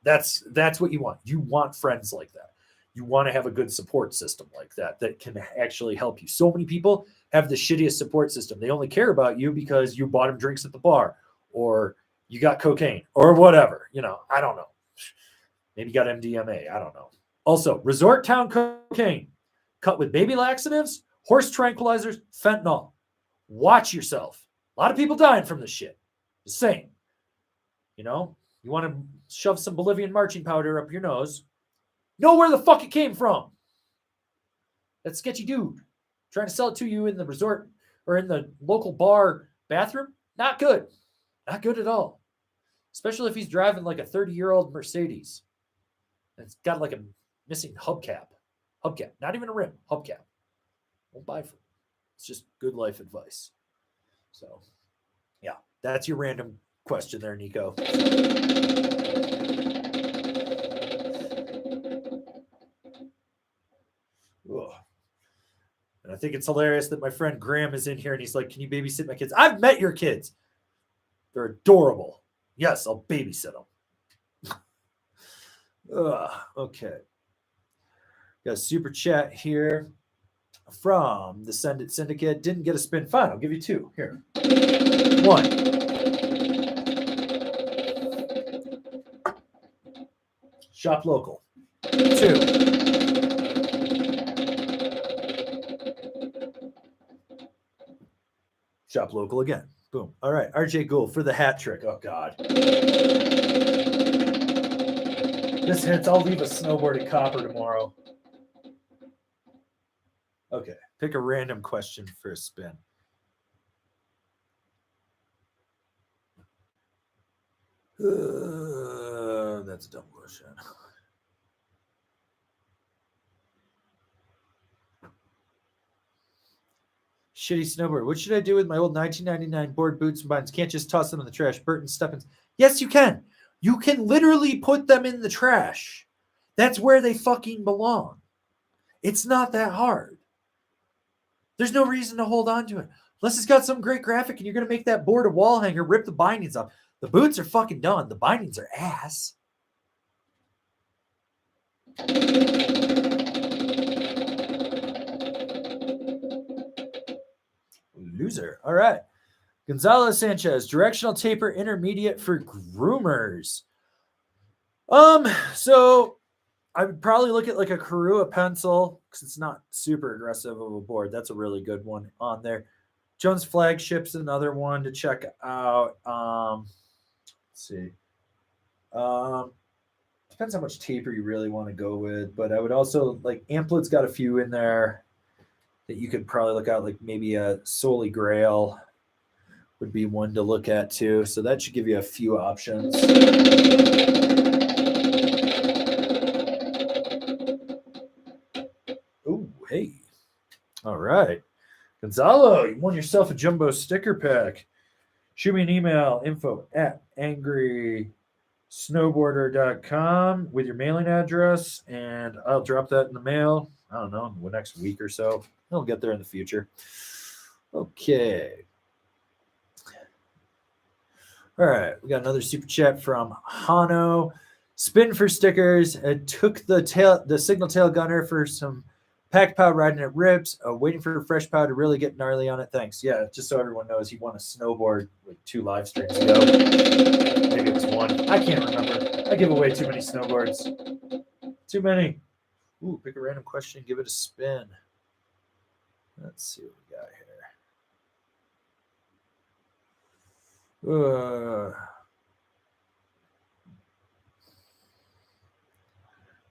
That's what you want. You want friends like that. You want to have a good support system like that that can actually help you. So many people have the shittiest support system. They only care about you because you bought them drinks at the bar or you got cocaine or whatever. I don't know. Maybe you got MDMA. I don't know. Also, resort town cocaine cut with baby laxatives, horse tranquilizers, fentanyl. Watch yourself. A lot of people dying from this shit. Just saying. You want to shove some Bolivian marching powder up your nose. Know where the fuck it came from. That sketchy dude trying to sell it to you in the resort or in the local bar bathroom. Not good. Not good at all. Especially if he's driving like a 30-year-old Mercedes. It's got like a missing hubcap. Hubcap. Not even a rim. Hubcap. Won't buy from it. It's just good life advice. So, yeah. That's your random question there, Nico. Ugh. And I think it's hilarious that my friend Graham is in here and he's like, can you babysit my kids? I've met your kids. They're adorable. Yes, I'll babysit them. Okay. Got a super chat here from the Send It Syndicate. Didn't get a spin. Fine, I'll give you two. Here. One. Shop local. Two. Shop local again. Boom. All right. RJ Gould for the hat trick. Oh, God. This hits. I'll leave a snowboarding copper tomorrow. Okay. Pick a random question for a spin. That's a dumb question. Shitty snowboard. What should I do with my old 1999 board boots and buttons? Can't just toss them in the trash. Burton Steppins. Yes, you can. You can literally put them in the trash. That's where they fucking belong. It's not that hard. There's no reason to hold on to it. Unless it's got some great graphic and you're going to make that board a wall hanger, rip the bindings off. The boots are fucking done. The bindings are ass. Loser. All right. Gonzalo Sanchez, directional taper intermediate for groomers. So I would probably look at like a Karua pencil because it's not super aggressive of a board. That's a really good one on there. Jones Flagship's another one to check out. Let's see. Depends how much taper you really want to go with, but I would also like Amplit's got a few in there that you could probably look at, like maybe a Soli Grail would be one to look at too. So that should give you a few options. Oh, hey. All right. Gonzalo, you won yourself a jumbo sticker pack. Shoot me an email, info@angrysnowboarder.com with your mailing address, and I'll drop that in the mail. I don't know, in the next week or so. It'll get there in the future. Okay. All right. We got another super chat from Hano. Spin for stickers. Took the signal tail gunner for some packed pow riding at rips. Waiting for fresh pow to really get gnarly on it. Thanks. Yeah, just so everyone knows, he won a snowboard like 2 live streams ago. Maybe it was 1. I can't remember. I give away too many snowboards. Too many. Ooh, pick a random question. Give it a spin. Let's see what we got here.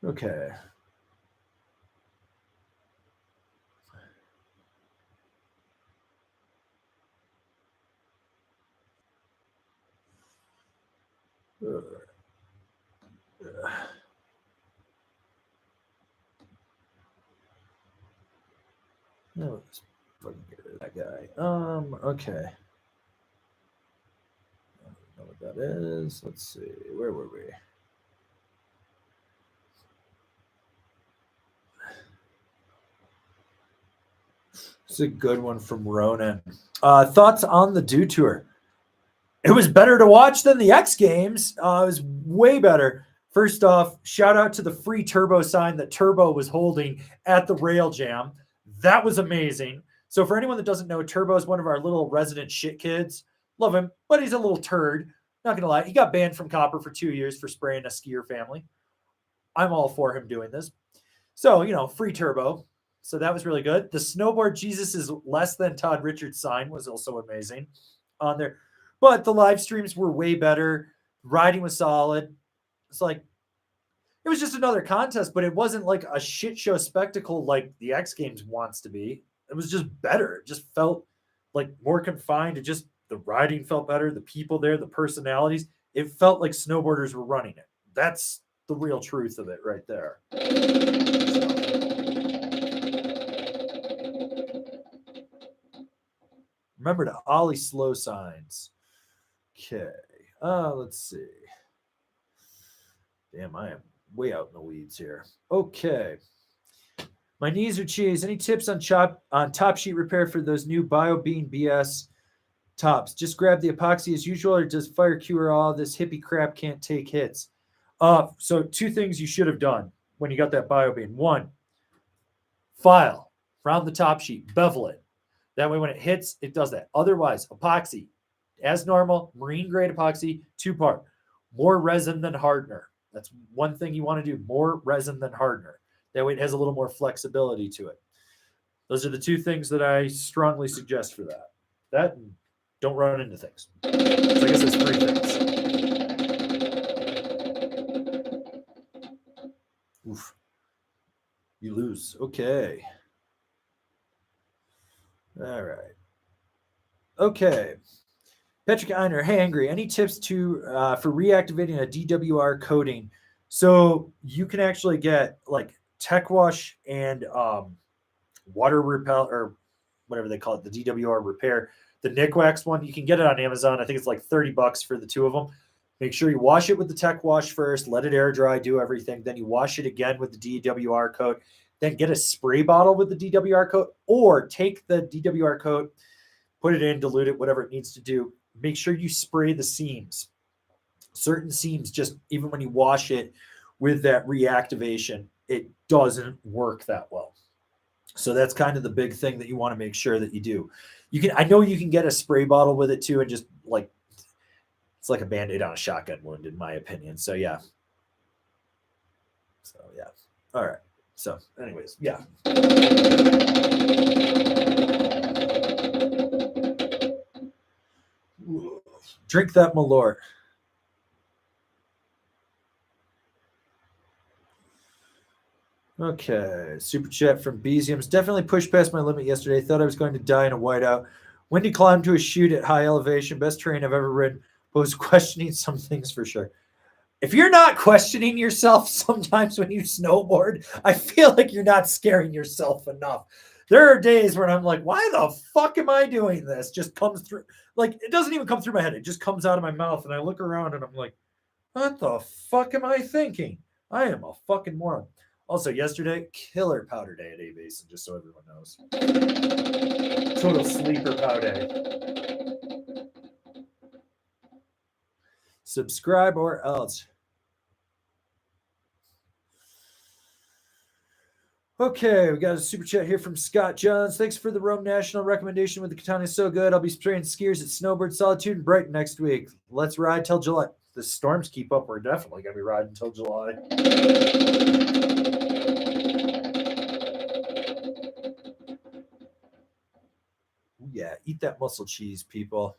Okay. No, let's fucking get rid of that guy. Okay. I don't know what that is. Let's see. Where were we? It's a good one from Ronan. Thoughts on the Dew Tour? It was better to watch than the X Games. It was way better. First off, shout out to the free Turbo sign that Turbo was holding at the Rail Jam. That was amazing. So for anyone that doesn't know, Turbo is one of our little resident shit kids. Love him, but he's a little turd. Not gonna lie, he got banned from Copper for 2 years for spraying a skier family. I'm all for him doing this. So, free Turbo. So that was really good. The Snowboard Jesus is less than Todd Richards sign was also amazing on there. But the live streams were way better. Riding was solid. It's like, it was just another contest, but it wasn't like a shit show spectacle like the X Games wants to be. It was just better. It just felt like more confined. It just, the riding felt better. The people there, the personalities, it felt like snowboarders were running it. That's the real truth of it right there. Remember to ollie slow signs. Okay. Let's see. Damn, I am way out in the weeds here. Okay. My knees are cheese. Any tips on top sheet repair for those new BioBean BS tops? Just grab the epoxy as usual, or does fire cure all this hippie crap can't take hits? So 2 things you should have done when you got that BioBean. 1, file around the top sheet, bevel it. That way when it hits, it does that. Otherwise, epoxy, as normal, marine grade epoxy, 2-part. More resin than hardener. That's one thing you want to do, more resin than hardener. That way it has a little more flexibility to it. Those are the 2 things that I strongly suggest for that. That and don't run into things. So I guess there's 3 things. Oof. You lose. Okay. All right. Okay. Patrick Einer, hey Angry, any tips for reactivating a DWR coating? So you can actually get like tech wash and water repel, or whatever they call it, the DWR repair, the Nick Wax one. You can get it on Amazon. I think it's like $30 for the 2 of them. Make sure you wash it with the tech wash first, let it air dry, do everything. Then you wash it again with the DWR coat. Then get a spray bottle with the DWR coat, or take the DWR coat, put it in, dilute it, whatever it needs to do. Make sure you spray the seams. Certain seams, just even when you wash it with that reactivation, it doesn't work that well. So that's kind of the big thing that you want to make sure that you do. I know you can get a spray bottle with it too, and just like, it's like a Band-Aid on a shotgun wound, in my opinion. So yeah. All right. So anyways, yeah. Drink that Malort. Okay. Super chat from Beziums. Definitely pushed past my limit yesterday. Thought I was going to die in a whiteout. Windy climb to a chute at high elevation. Best terrain I've ever ridden. But was questioning some things for sure. If you're not questioning yourself sometimes when you snowboard, I feel like you're not scaring yourself enough. There are days when I'm like, why the fuck am I doing this? Just comes through. Like, it doesn't even come through my head. It just comes out of my mouth. And I look around and I'm like, what the fuck am I thinking? I am a fucking moron. Also, yesterday, killer powder day at A Basin, just so everyone knows. Total sleeper powder day. Subscribe or else. Okay, we got a super chat here from Scott Johns. Thanks for the Rome National recommendation with the katana. So good. I'll be spraying skiers at Snowboard, Solitude, and Brighton next week. Let's ride till July. The storms keep up. We're definitely going to be riding until July. Yeah, eat that muscle cheese, people.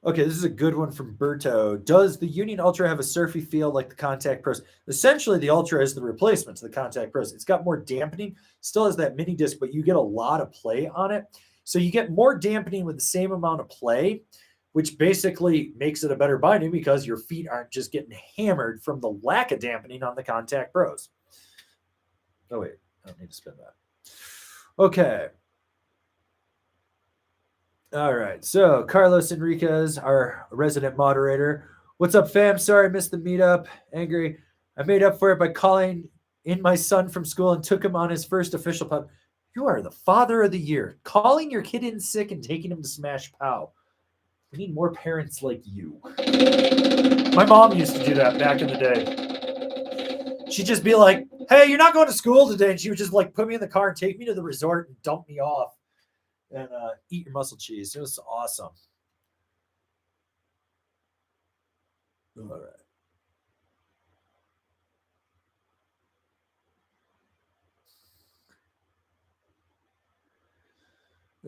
Okay, this is a good one from Berto. Does the Union Ultra have a surfy feel like the Contact Pros? Essentially, the Ultra is the replacement to the Contact Pros. It's got more dampening, still has that mini disc, but you get a lot of play on it. So you get more dampening with the same amount of play, which basically makes it a better binding because your feet aren't just getting hammered from the lack of dampening on the Contact Pros. Oh, wait, I don't need to spin that. Okay. All right. So Carlos Enriquez, our resident moderator. What's up, fam? Sorry I missed the meetup. Angry. I made up for it by calling in my son from school and took him on his first official pub. You are the father of the year. Calling your kid in sick and taking him to Smash Pow. We need more parents like you. My mom used to do that back in the day. She'd just be like, hey, you're not going to school today. And she would just like put me in the car and take me to the resort and dump me off and eat your muscle cheese. It was awesome. All right.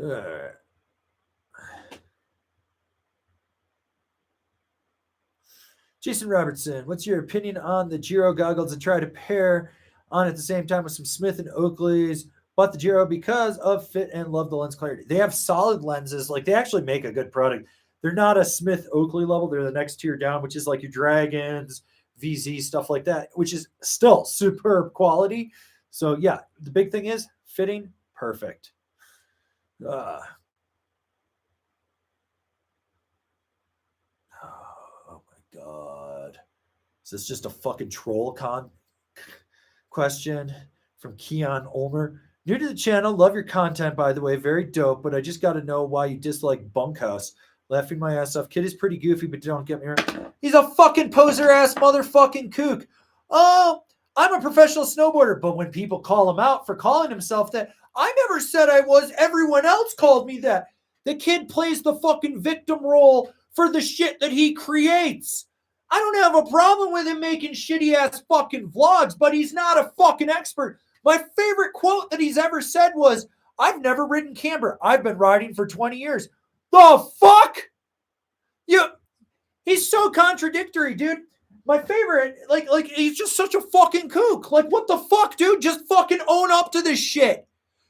All right. Jason Robertson, what's your opinion on the Giro goggles and try to pair on at the same time with some Smith and Oakley's? Bought the Giro because of fit and love the lens clarity. They have solid lenses. Like they actually make a good product. They're not a Smith Oakley level. They're the next tier down, which is like your Dragons, VZ, stuff like that, which is still superb quality. So yeah, the big thing is fitting perfect. Oh my God. Is this just a fucking troll question from Keon Ulmer? New to the channel, love your content, by the way, very dope, but I just got to know why you dislike Bunkhouse. Laughing my ass off. Kid is pretty goofy, but don't get me wrong. He's a fucking poser-ass motherfucking kook. Oh, I'm a professional snowboarder, but when people call him out for calling himself that, I never said I was. Everyone else called me that. The kid plays the fucking victim role for the shit that he creates. I don't have a problem with him making shitty-ass fucking vlogs, but he's not a fucking expert. My favorite quote that he's ever said was, I've never ridden camber. I've been riding for 20 years. The fuck? He's so contradictory, dude. My favorite, like he's just such a fucking kook. Like, what the fuck, dude? Just fucking own up to this shit.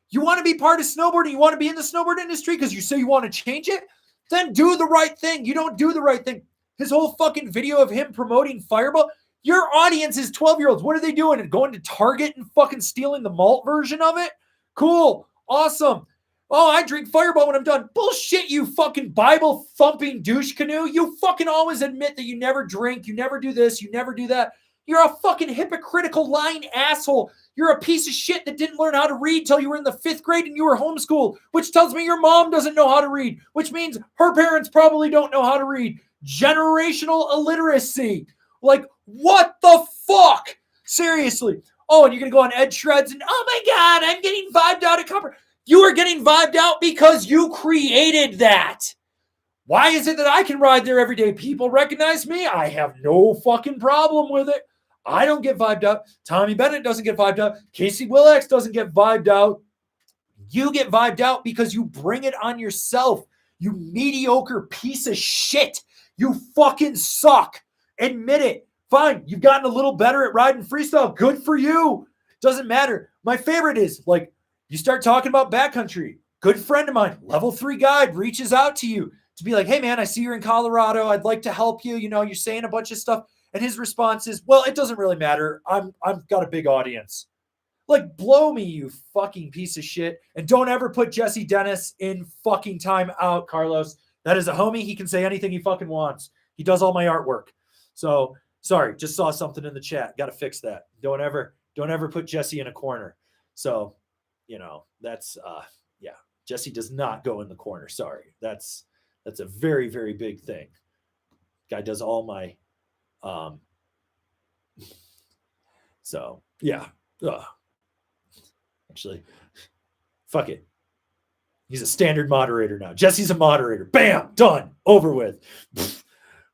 You want to be part of snowboarding? You want to be in the snowboard industry because you say you want to change it? Then do the right thing. You don't do the right thing. His whole fucking video of him promoting Fireball. Your audience is 12-year-olds. What are they doing? Going to Target and fucking stealing the malt version of it? Cool. Awesome. Oh, I drink Fireball when I'm done. Bullshit, you fucking Bible-thumping douche canoe. You fucking always admit that you never drink, you never do this, you never do that. You're a fucking hypocritical, lying asshole. You're a piece of shit that didn't learn how to read till you were in the 5th grade and you were homeschooled, which tells me your mom doesn't know how to read, which means her parents probably don't know how to read. Generational illiteracy. Like, what the fuck? Seriously. Oh, and you're going to go on Ed Shreds and, oh my God, I'm getting vibed out at Copper. You are getting vibed out because you created that. Why is it that I can ride there every day? People recognize me. I have no fucking problem with it. I don't get vibed out. Tommy Bennett doesn't get vibed out. Casey Willax doesn't get vibed out. You get vibed out because you bring it on yourself. You mediocre piece of shit. You fucking suck. Admit it. Fine. You've gotten a little better at riding freestyle. Good for you. Doesn't matter. My favorite is like, you start talking about backcountry. Good friend of mine, level 3 guide, reaches out to you to be like, hey man, I see you're in Colorado. I'd like to help you. You know, you're saying a bunch of stuff. And his response is, well, it doesn't really matter. I've got a big audience. Like, blow me, you fucking piece of shit. And don't ever put Jesse Dennis in fucking time out, Carlos. That is a homie. He can say anything he fucking wants. He does all my artwork. So, sorry, just saw something in the chat. Got to fix that. Don't ever put Jesse in a corner. So, you know, that's, yeah, Jesse does not go in the corner. Sorry. That's a very, very big thing. Guy does all my, so yeah. Actually, fuck it. He's a standard moderator now. Jesse's a moderator. Bam, done, over with.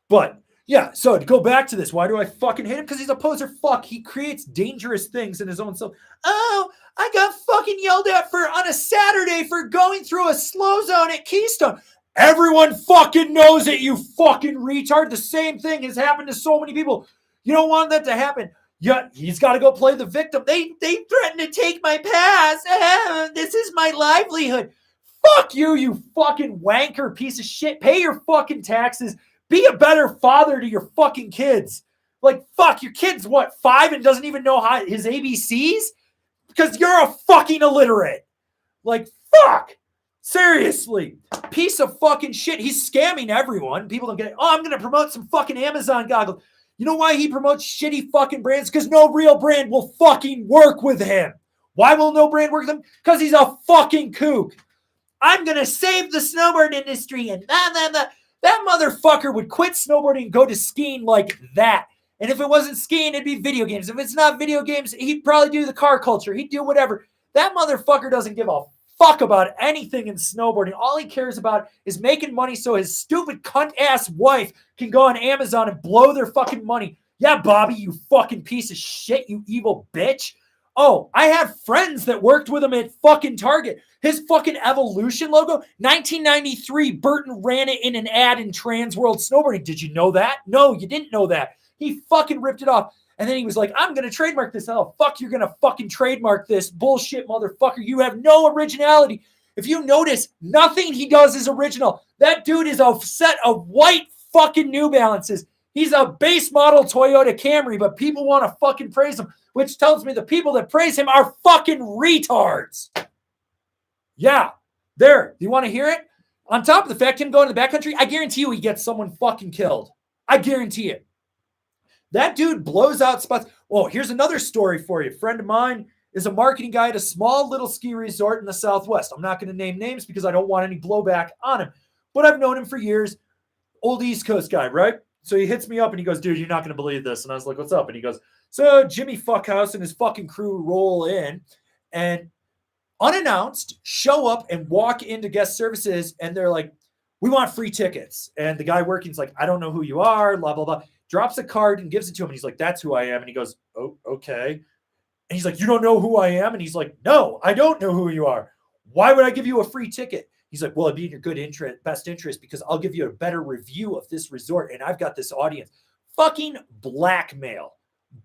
But yeah, so to go back to this, why do I fucking hate him? Because he's a poser fuck. He creates dangerous things in his own self. Oh, I got fucking yelled at on a Saturday for going through a slow zone at Keystone. Everyone fucking knows it, you fucking retard. The same thing has happened to so many people. You don't want that to happen. Yeah, he's got to go play the victim. They threatened to take my pass. This is my livelihood. Fuck you, you fucking wanker piece of shit. Pay your fucking taxes. Be a better father to your fucking kids. Like, fuck, your kid's what, 5 and doesn't even know how his ABCs? Because you're a fucking illiterate. Like, fuck. Seriously. Piece of fucking shit. He's scamming everyone. People don't get it. Oh, I'm going to promote some fucking Amazon goggles. You know why he promotes shitty fucking brands? Because no real brand will fucking work with him. Why will no brand work with him? Because he's a fucking kook. I'm going to save the snowboard industry and blah, blah, blah. That motherfucker would quit snowboarding and go to skiing like that. And if it wasn't skiing, it'd be video games. If it's not video games, he'd probably do the car culture. He'd do whatever. That motherfucker doesn't give a fuck about anything in snowboarding. All he cares about is making money so his stupid cunt-ass wife can go on Amazon and blow their fucking money. Yeah, Bobby, you fucking piece of shit, you evil bitch. Oh, I had friends that worked with him at fucking Target. His fucking Evolution logo, 1993, Burton ran it in an ad in Trans World Snowboarding. Did you know that? No, you didn't know that. He fucking ripped it off. And then he was like, I'm going to trademark this. Oh, fuck, you're going to fucking trademark this bullshit, motherfucker. You have no originality. If you notice, nothing he does is original. That dude is a set of white fucking New Balances. He's a base model Toyota Camry, but people want to fucking praise him, which tells me the people that praise him are fucking retards. Yeah, there. You want to hear it? On top of the fact him going to the backcountry, I guarantee you he gets someone fucking killed. I guarantee it. That dude blows out spots. Oh, here's another story for you. A friend of mine is a marketing guy at a small little ski resort in the Southwest. I'm not going to name names because I don't want any blowback on him, but I've known him for years. Old East Coast guy, right? So he hits me up and he goes, dude, you're not going to believe this. And I was like, what's up? And he goes, so Jimmy Fuckhouse and his fucking crew roll in and unannounced show up and walk into guest services. And they're like, we want free tickets. And the guy working's like, I don't know who you are, blah, blah, blah. Drops a card and gives it to him. And he's like, that's who I am. And he goes, oh, okay. And he's like, you don't know who I am? And he's like, no, I don't know who you are. Why would I give you a free ticket? He's like, well, it'd be in your good interest, best interest, because I'll give you a better review of this resort. And I've got this audience. Fucking blackmail.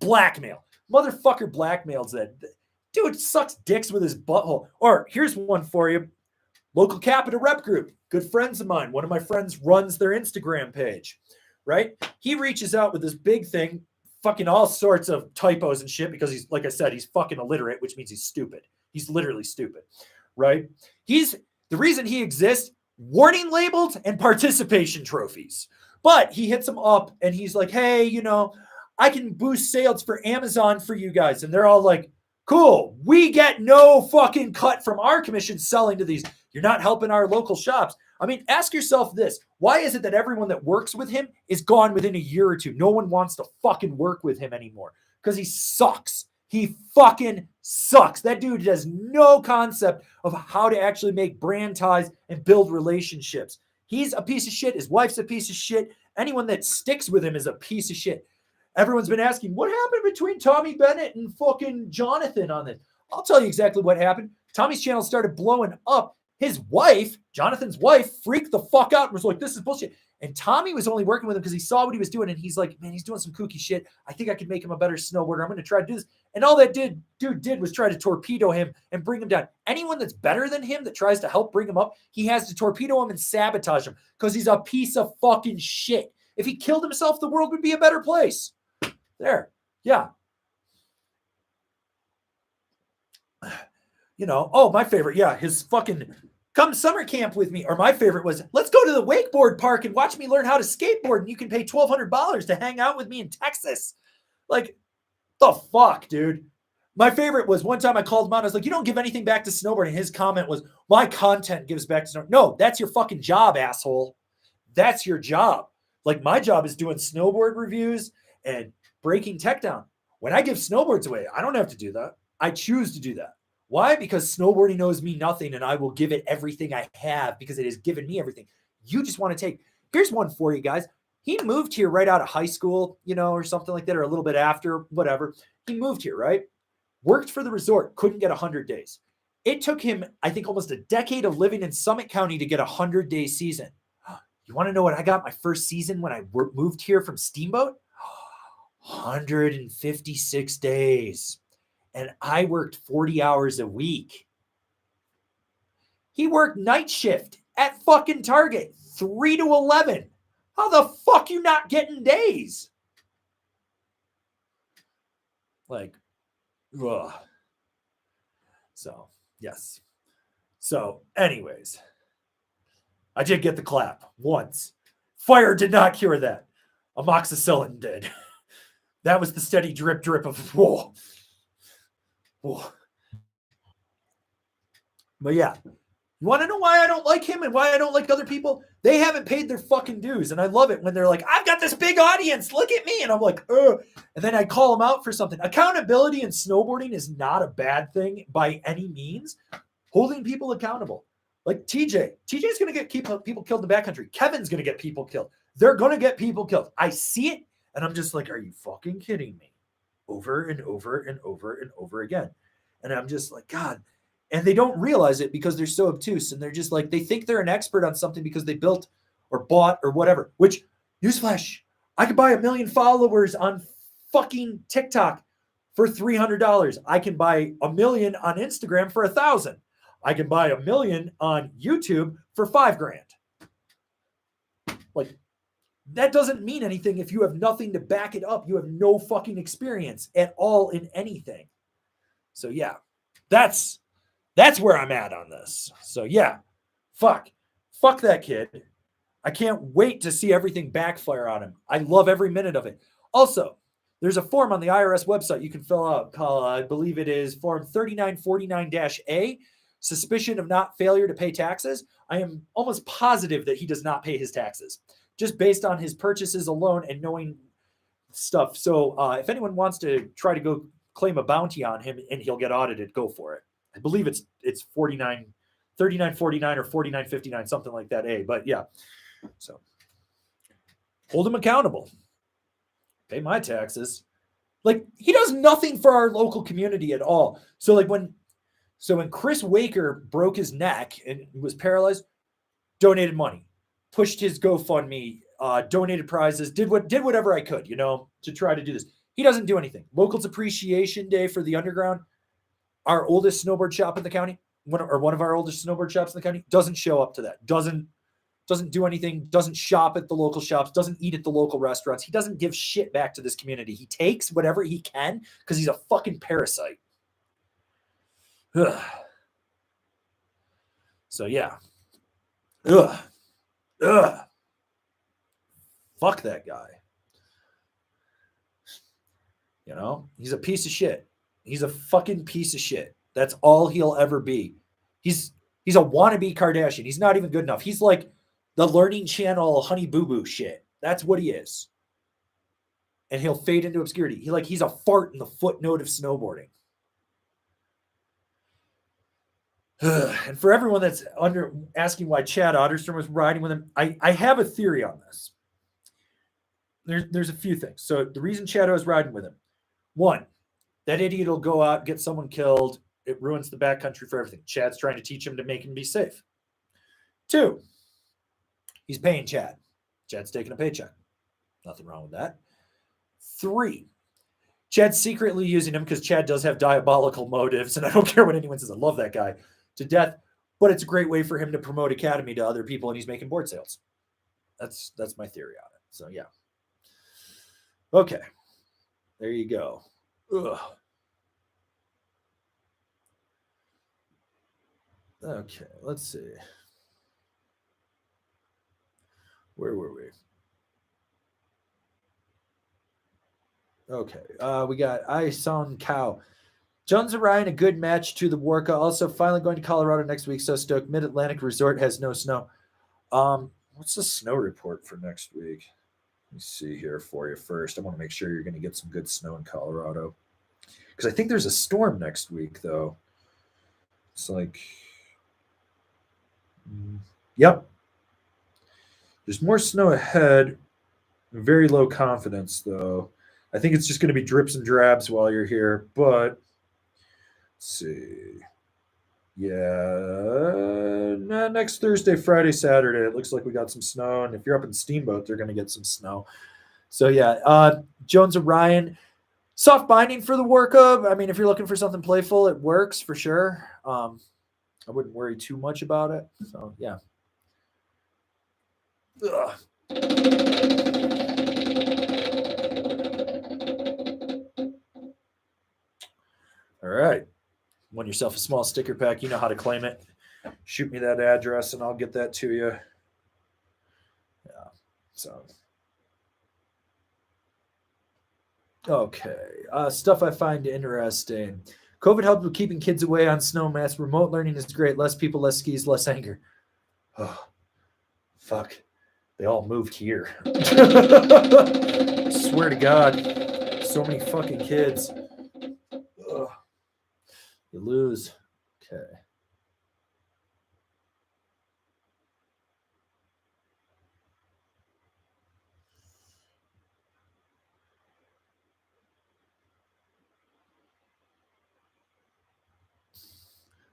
Blackmail. Motherfucker blackmails that. Dude sucks dicks with his butthole. Or here's one for you. Local Capita Rep Group. Good friends of mine. One of my friends runs their Instagram page. Right? He reaches out with this big thing, fucking all sorts of typos and shit because he's, like I said, he's fucking illiterate, which means he's stupid. He's literally stupid. Right? The reason he exists, warning labels and participation trophies. But he hits them up and he's like, hey, I can boost sales for Amazon for you guys. And they're all like, cool. We get no fucking cut from our commission selling to these. You're not helping our local shops. I mean, ask yourself this. Why is it that everyone that works with him is gone within a year or two? No one wants to fucking work with him anymore because he sucks. He fucking sucks. That dude has no concept of how to actually make brand ties and build relationships. He's a piece of shit. His wife's a piece of shit. Anyone that sticks with him is a piece of shit. Everyone's been asking, what happened between Tommy Bennett and fucking Jonathan on this? I'll tell you exactly what happened. Tommy's channel started blowing up. His wife, Jonathan's wife, freaked the fuck out and was like, this is bullshit. And Tommy was only working with him because he saw what he was doing. And he's like, man, he's doing some kooky shit. I think I could make him a better snowboarder. I'm going to try to do this. And all that dude did was try to torpedo him and bring him down. Anyone that's better than him that tries to help bring him up, he has to torpedo him and sabotage him because he's a piece of fucking shit. If he killed himself, the world would be a better place. There. Yeah. My favorite. Yeah. His fucking come summer camp with me. Or my favorite was, let's go to the wakeboard park and watch me learn how to skateboard. And you can pay $1,200 to hang out with me in Texas. Like, the fuck, dude. My favorite was one time I called him out. I was like, you don't give anything back to snowboarding. His comment was, my content gives back to snowboarding. No, that's your fucking job, asshole. That's your job. Like, my job is doing snowboard reviews and breaking tech down. When I give snowboards away, I don't have to do that. I choose to do that. Why? Because snowboarding owes me nothing and I will give it everything I have because it has given me everything. You just want to take. Here's one for you guys. He moved here right out of high school, or something like that, or a little bit after, whatever. He moved here, right? Worked for the resort, couldn't get 100 days. It took him, I think, almost a decade of living in Summit County to get a 100-day season. You want to know what I got my first season when I moved here from Steamboat? 156 days. And I worked 40 hours a week. He worked night shift at fucking Target, 3 to 11. How the fuck you not getting days? Like, ugh. So, yes. So, anyways, I did get the clap once. Fire did not cure that. Amoxicillin did. That was the steady drip of whoa. Whoa. But yeah, you want to know why I don't like him and why I don't like other people? They haven't paid their fucking dues. And I love it when they're like, I've got this big audience. Look at me. And I'm like, ugh. And then I call them out for something. Accountability in snowboarding is not a bad thing by any means. Holding people accountable. Like TJ's going to get people killed in the backcountry. Kevin's going to get people killed. They're going to get people killed. I see it. And I'm just like, are you fucking kidding me? Over and over and over and over again. And I'm just like, God. And they don't realize it because they're so obtuse. And they're just like, they think they're an expert on something because they built or bought or whatever. Which, newsflash, I could buy 1 million followers on fucking TikTok for $300. I can buy 1 million on Instagram for 1,000. I can buy 1 million on YouTube for $5,000. Like, that doesn't mean anything if you have nothing to back it up. You have no fucking experience at all in anything. So yeah, that's where I'm at on this. So yeah, fuck that kid. I can't wait to see everything backfire on him. I love every minute of it. Also, there's a form on the IRS website you can fill out called, I believe it is form 3949-A, suspicion of not failure to pay taxes. I am almost positive that he does not pay his taxes, just based on his purchases alone and knowing stuff. So if anyone wants to try to go claim a bounty on him and he'll get audited, go for it. I believe it's 3949 or 4959, something like that. But yeah, so hold him accountable. Pay my taxes. Like, he does nothing for our local community at all. So like when Chris Waker broke his neck and was paralyzed, donated money, pushed his GoFundMe, donated prizes, did whatever I could, to try to do this. He doesn't do anything. Locals Appreciation Day for the Underground, our oldest snowboard shop in the county, one of our oldest snowboard shops in the county, doesn't show up to that. Doesn't do anything. Doesn't shop at the local shops. Doesn't eat at the local restaurants. He doesn't give shit back to this community. He takes whatever he can because he's a fucking parasite. Ugh. So yeah. Ugh. Fuck that guy. He's a piece of shit. He's a fucking piece of shit. That's all he'll ever be. He's a wannabe Kardashian. He's not even good enough. He's like the Learning Channel Honey Boo Boo shit. That's what he is. And he'll fade into obscurity. He's a fart in the footnote of snowboarding. And for everyone that's asking why Chad Otterstrom was riding with him, I have a theory on this. There's a few things. So the reason Chad was riding with him, one, that idiot will go out, get someone killed. It ruins the backcountry for everything. Chad's trying to teach him to make him be safe. Two, he's paying Chad. Chad's taking a paycheck. Nothing wrong with that. Three, Chad's secretly using him because Chad does have diabolical motives, and I don't care what anyone says. I love that guy to death, but it's a great way for him to promote Academy to other people, and he's making board sales. That's my theory on it. So yeah. Okay. There you go. Ugh. Okay, let's see. Where were we? Okay, we got Ison Cow. Jones Orion, a good match to the Warka. Also, finally going to Colorado next week. So stoked. Mid-Atlantic Resort has no snow. What's the snow report for next week? Let me see here for you first. I want to make sure you're going to get some good snow in Colorado. Because I think there's a storm next week, though. It's like... Yep. There's more snow ahead. Very low confidence, though. I think it's just going to be drips and drabs while you're here. But, let's see. Yeah. Next Thursday, Friday, Saturday, it looks like we got some snow. And if you're up in Steamboat, they're going to get some snow. So, yeah. Jones Orion. Soft binding for the workup. I mean, if you're looking for something playful, it works for sure. I wouldn't worry too much about it. So, yeah. Ugh. All right. Want yourself a small sticker pack. You know how to claim it. Shoot me that address and I'll get that to you. Yeah. So. Okay. Stuff I find interesting. COVID helped with keeping kids away on snowmats. Remote learning is great. Less people, less skis, less anger. Oh, fuck. They all moved here. Swear to God. So many fucking kids. Ugh. You lose. Okay.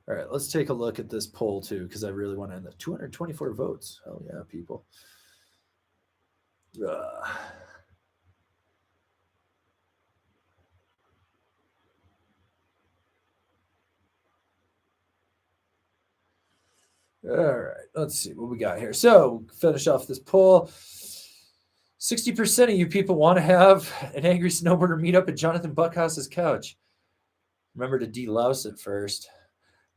All right, let's take a look at this poll too, because I really want to end the 224 votes. Hell yeah, people. Uh, all right, let's see what we got here. So, finish off this poll. 60% of you people want to have an angry snowboarder meet up at Jonathan Buckhouse's couch. Remember to delouse it first.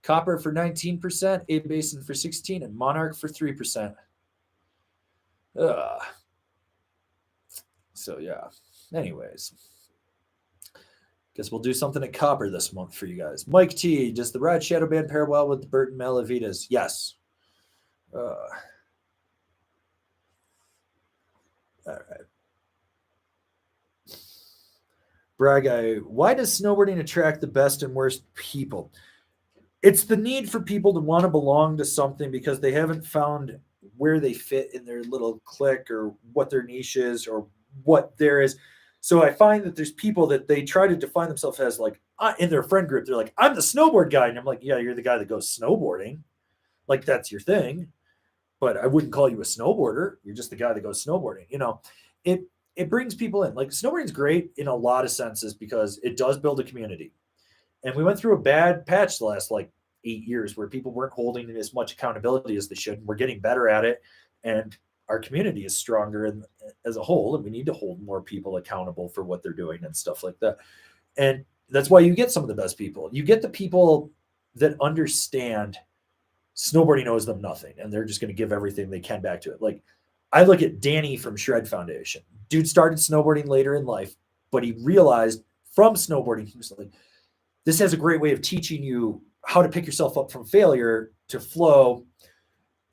Copper for 19%, A Basin for 16%, and Monarch for 3%. Ugh. So yeah. Anyways, guess we'll do something at Copper this month for you guys. Mike T, does the Ride Shadow Band pair well with the Burton Malavitas? Yes. All right. Brag, why does snowboarding attract the best and worst people? It's the need for people to want to belong to something because they haven't found where they fit in their little clique or what their niche is or what there is. So I find that there's people that they try to define themselves as like in their friend group. They're like, I'm the snowboard guy. And I'm like, yeah, you're the guy that goes snowboarding. Like that's your thing. But I wouldn't call you a snowboarder. You're just the guy that goes snowboarding. It it brings people in. Like snowboarding is great in a lot of senses because it does build a community. And we went through a bad patch the last like 8 years where people weren't holding as much accountability as they should. And we're getting better at it. And our community is stronger as a whole. And we need to hold more people accountable for what they're doing and stuff like that. And that's why you get some of the best people. You get the people that understand snowboarding owes them nothing and they're just going to give everything they can back to it. Like I look at Danny from Shred Foundation. Dude started snowboarding later in life, but he realized from snowboarding, he was like, this has a great way of teaching you how to pick yourself up from failure to flow,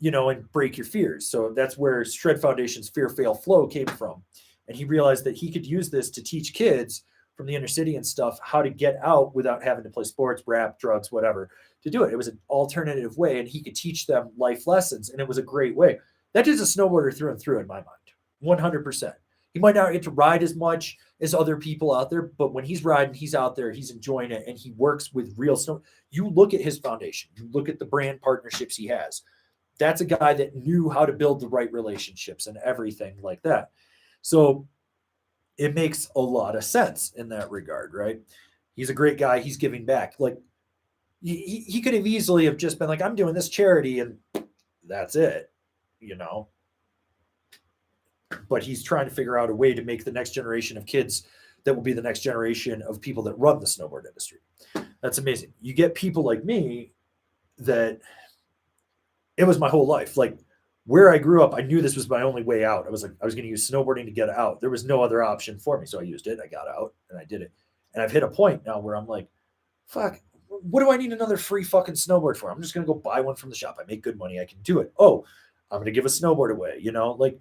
and break your fears. So that's where Shred Foundation's Fear, Fail, Flow came from. And he realized that he could use this to teach kids from the inner city and stuff how to get out without having to play sports, rap, drugs, whatever, to do it. It was an alternative way, and he could teach them life lessons, and it was a great way. That is a snowboarder through and through in my mind, 100%. He might not get to ride as much as other people out there, but when he's riding, he's out there, he's enjoying it, and he works with real snow. You look at his foundation, you look at the brand partnerships he has. That's a guy that knew how to build the right relationships and everything like that. So it makes a lot of sense in that regard, right? He's a great guy. He's giving back. Like he could have easily have just been like, I'm doing this charity and that's it, you know. But he's trying to figure out a way to make the next generation of kids that will be the next generation of people that run the snowboard industry. That's amazing. You get people like me that it was my whole life. Like where I grew up, I knew this was my only way out. I was like, I was going to use snowboarding to get out. There was no other option for me. So I used it. I got out and I did it. And I've hit a point now where I'm like, fuck, what do I need another free fucking snowboard for? I'm just going to go buy one from the shop. I make good money. I can do it. Oh, I'm going to give a snowboard away. Like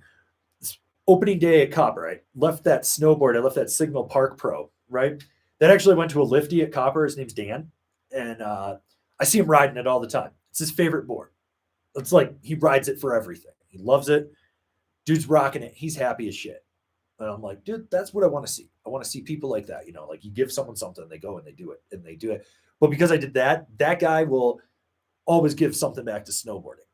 opening day at Copper, I left that snowboard. I left that Signal Park Pro, right? That actually went to a lifty at Copper. His name's Dan. And I see him riding it all the time. It's his favorite board. It's like he rides it for everything. He loves it. Dude's rocking it. He's happy as shit. And I'm like, dude, that's what I want to see. I want to see people like that. Like you give someone something, they go and they do it and they do it. But because I did that, that guy will always give something back to snowboarding.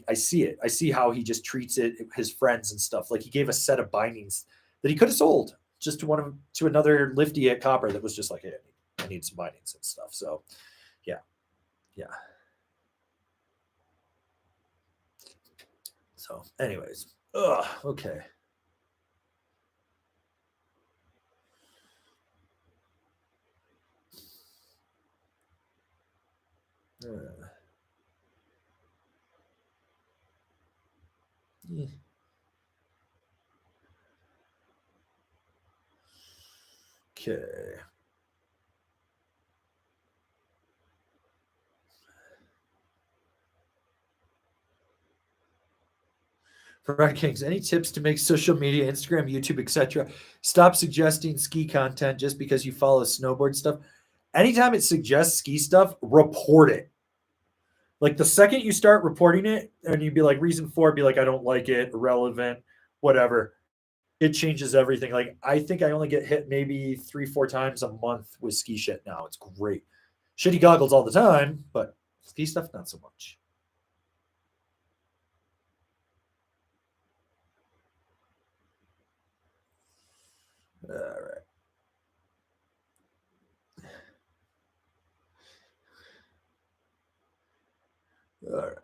I see it. I see how he just treats it, his friends and stuff. Like he gave a set of bindings that he could have sold just to another lifty at Copper that was just like, hey, I need some bindings and stuff. So yeah. Yeah. So, anyways, okay. Uh, Okay. Ron Kings, any tips to make social media, Instagram, YouTube, etc. stop suggesting ski content just because you follow snowboard stuff? Anytime it suggests ski stuff, report it. Like the second you start reporting it, and you'd be like, reason for it, be like, I don't like it, irrelevant, whatever. It changes everything. Like I think I only get hit maybe 3-4 times a month with ski shit now. It's great. Shitty goggles all the time, but ski stuff not so much. All right. All right.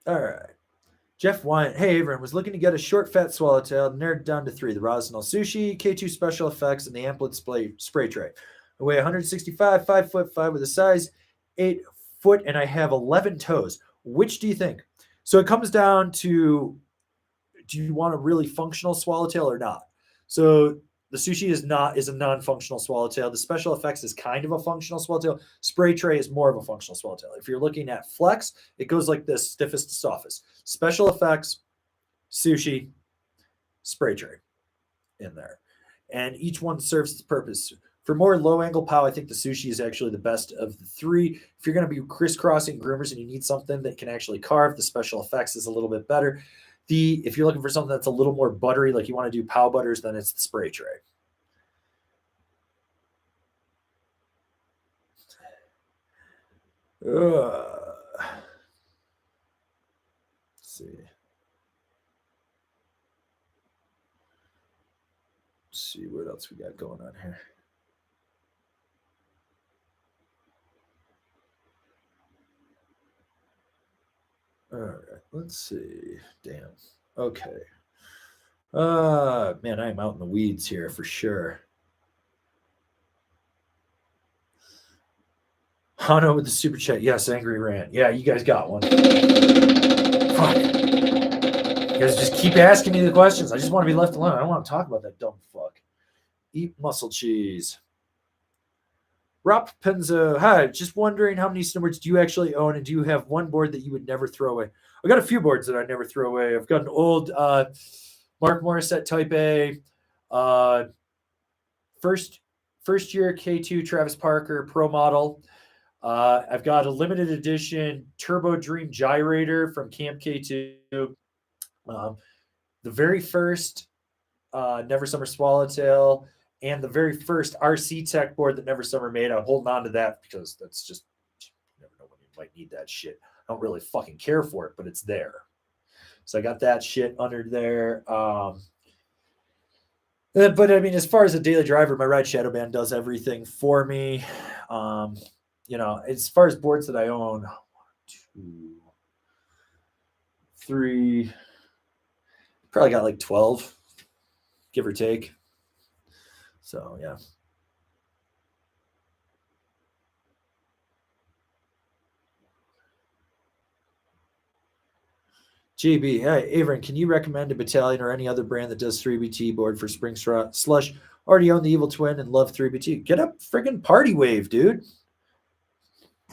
All right. Jeff Wyatt, hey everyone, was looking to get a short fat swallowtail, narrowed down to 3, the Rosinal Sushi, K2 Special Effects, and the Amplit spray tray. I weigh 165, 5'5" with a size 8 foot, and I have 11 toes. Which do you think? So it comes down to, do you want a really functional swallowtail or not? So the Sushi is a non-functional swallowtail. The Special Effects is kind of a functional swallowtail. Spray tray is more of a functional swallowtail. If you're looking at flex, it goes like this, stiffest to softest. Special Effects, Sushi, spray tray in there. And each one serves its purpose. For more low angle pow, I think the Sushi is actually the best of the 3. If you're going to be crisscrossing groomers and you need something that can actually carve, the Special Effects is a little bit better. If you're looking for something that's a little more buttery, like you want to do pow butters, then it's the spray tray. Let's see. Let's see what else we got going on here. All right, let's see. Damn. Okay. Man, I am out in the weeds here for sure. Hano with the super chat. Yes, angry rant. Yeah, you guys got one. Fuck. You guys just keep asking me the questions. I just want to be left alone. I don't want to talk about that dumb fuck. Eat muscle cheese. Rob Penzo, hi. Just wondering how many snowboards do you actually own, and do you have one board that you would never throw away? I got a few boards that I never throw away. I've got an old Mark Morissette Type A, first year K2 Travis Parker Pro model. I've got a limited edition Turbo Dream gyrator from Camp K2. The very first Never Summer Swallowtail, and the very first RC Tech board that Never Summer made. I'm holding on to that because that's just, you never know when you might need that shit. I don't really fucking care for it, but it's there. So I got that shit under there. But I mean, as far as a daily driver, my Ride Shadow Band does everything for me. As far as boards that I own, 1, 2, 3, probably got like 12, give or take. So yeah. JB, hey, Averin, can you recommend a Battalion or any other brand that does 3BT board for spring slush? Already own the Evil Twin and love 3BT. Get up friggin' Party Wave, dude.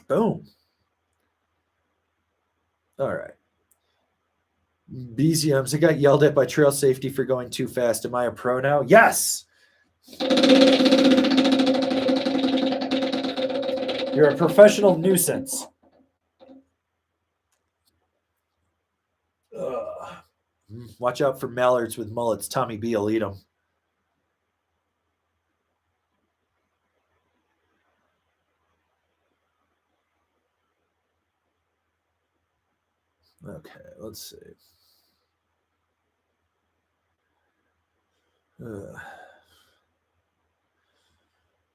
Boom. All right. BZMs, I got yelled at by trail safety for going too fast. Am I a pro now? Yes. You're a professional nuisance. Watch out for mallards with mullets. Tommy B will eat them. Okay, let's see.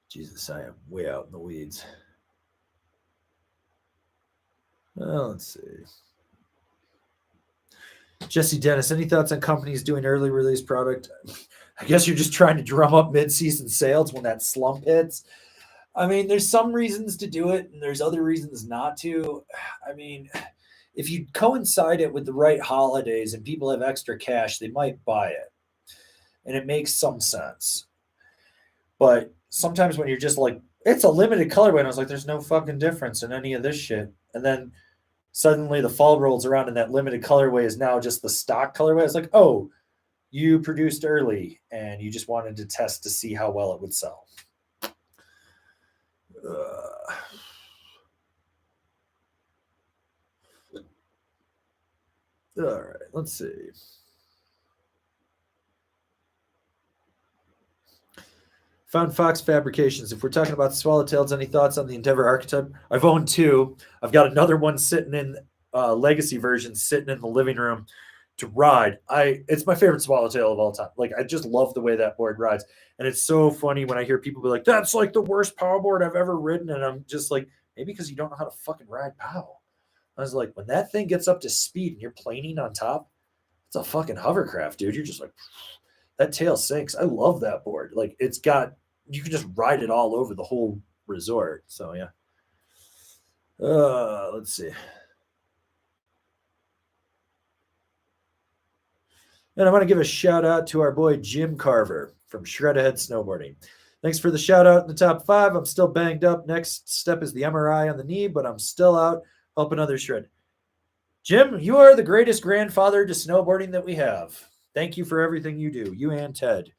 Jesus, I am way out in the weeds. Let's see. Jesse Dennis, any thoughts on companies doing early release product? I guess you're just trying to drum up mid-season sales when that slump hits. I mean, there's some reasons to do it, and there's other reasons not to. I mean, if you coincide it with the right holidays and people have extra cash, they might buy it. And it makes some sense. But sometimes when you're just like, it's a limited colorway, and I was like, there's no fucking difference in any of this shit. And then suddenly the fall rolls around and that limited colorway is now just the stock colorway. It's like, oh, you produced early and you just wanted to test to see how well it would sell. All right, let's see. Found Fox Fabrications. If we're talking about swallowtails, any thoughts on the Endeavor archetype? I've owned two. I've got another one sitting in legacy version, sitting in the living room to ride. It's my favorite swallowtail of all time. Like I just love the way that board rides, and it's so funny when I hear people be like, "That's like the worst power board I've ever ridden," and I'm just like, maybe because you don't know how to fucking ride POW. I was like, when that thing gets up to speed and you're planing on top, it's a fucking hovercraft, dude. You're just like, that tail sinks. I love that board. Like it's got, you can just ride it all over the whole resort. So yeah. Let's see. And I want to give a shout out to our boy Jim Carver from Shred Ahead Snowboarding. Thanks for the shout out in the top 5. I'm still banged up. Next step is the MRI on the knee, but I'm still out helping others shred. Jim, you are the greatest grandfather to snowboarding that we have. Thank you for everything you do, you and Ted.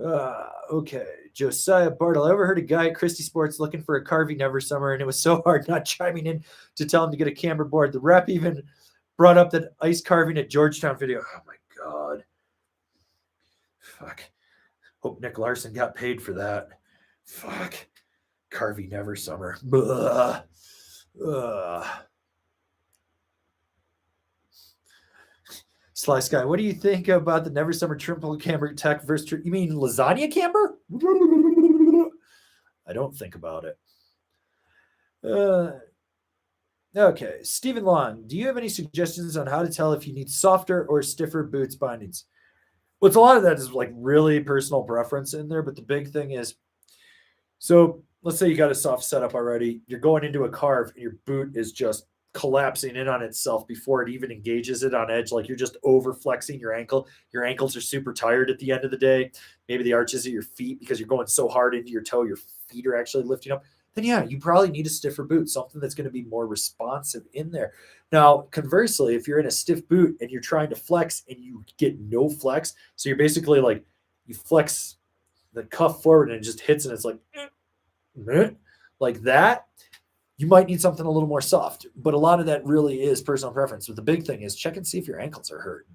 Okay. Josiah Bartle. I overheard a guy at Christie Sports looking for a carving every summer, and it was so hard not chiming in to tell him to get a camber board. The rep even brought up that ice carving at Georgetown video. Oh my God. Fuck. Hope Nick Larson got paid for that. Fuck. Carving every summer. Sly Sky, what do you think about the Never Summer Triple Camber Tech versus? You mean lasagna camber? I don't think about it. Okay, Stephen Long, do you have any suggestions on how to tell if you need softer or stiffer boots bindings? Well, it's a lot of that is like really personal preference in there, but the big thing is, so let's say you got a soft setup already, you're going into a carve and your boot is just collapsing in on itself before it even engages it on edge. Like you're just over flexing your ankle. Your ankles are super tired at the end of the day. Maybe the arches of your feet, because you're going so hard into your toe, your feet are actually lifting up. Then yeah, you probably need a stiffer boot, something that's going to be more responsive in there. Now, conversely, if you're in a stiff boot and you're trying to flex and you get no flex, so you're basically like, you flex the cuff forward and it just hits and it's like that, you might need something a little more soft. But a lot of that really is personal preference. But the big thing is check and see if your ankles are hurt.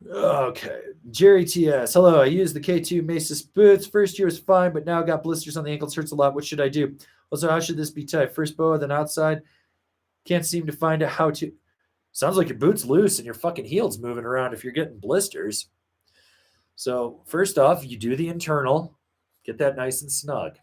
Okay. Jerry TS. Hello. I used the K2 Masis boots. First year was fine, but now got blisters on the ankles. Hurts a lot. What should I do? Also, how should this be tight? First boa, then outside. Can't seem to find out how to. Sounds like your boot's loose and your fucking heel's moving around if you're getting blisters. So, first off, you do the internal, get that nice and snug.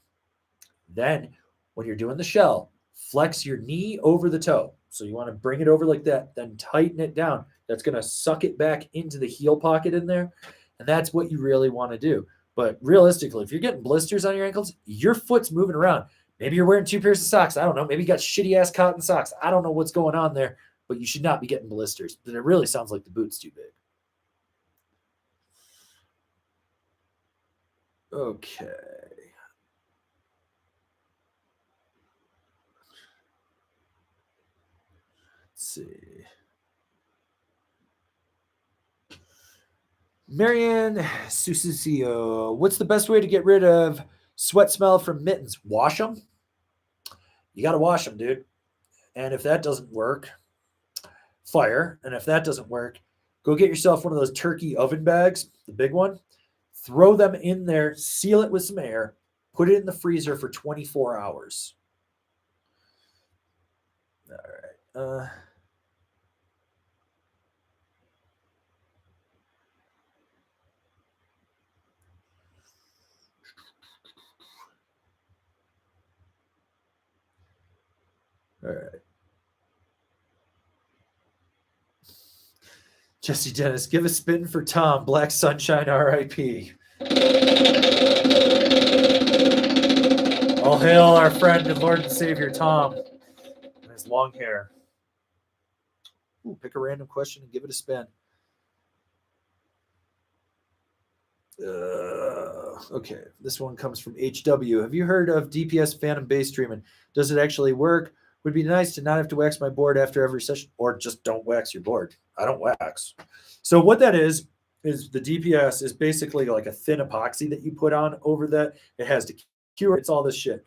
Then, when you're doing the shell, flex your knee over the toe. So you want to bring it over like that, then tighten it down. That's going to suck it back into the heel pocket in there. And that's what you really want to do. But realistically, if you're getting blisters on your ankles, your foot's moving around. Maybe you're wearing 2 pairs of socks. I don't know. Maybe you got shitty ass cotton socks. I don't know what's going on there, but you should not be getting blisters. But it really sounds like the boot's too big. Okay. Let's see. Marianne Sususio, what's the best way to get rid of sweat smell from mittens? Wash them. You got to wash them, dude. And if that doesn't work, fire. And if that doesn't work, go get yourself one of those turkey oven bags, the big one. Throw them in there, seal it with some air, put it in the freezer for 24 hours. All right. All right. Jesse Dennis, give a spin for Tom. Black Sunshine, RIP. All hail our friend and Lord and Savior Tom and his long hair. Ooh, pick a random question and give it a spin. Okay, this one comes from HW. Have you heard of DPS Phantom Base Streaming? Does it actually work? Would be nice to not have to wax my board after every session, or just don't wax your board. I don't wax. So what that is the DPS is basically like a thin epoxy that you put on over that. It has to cure. It's all this shit.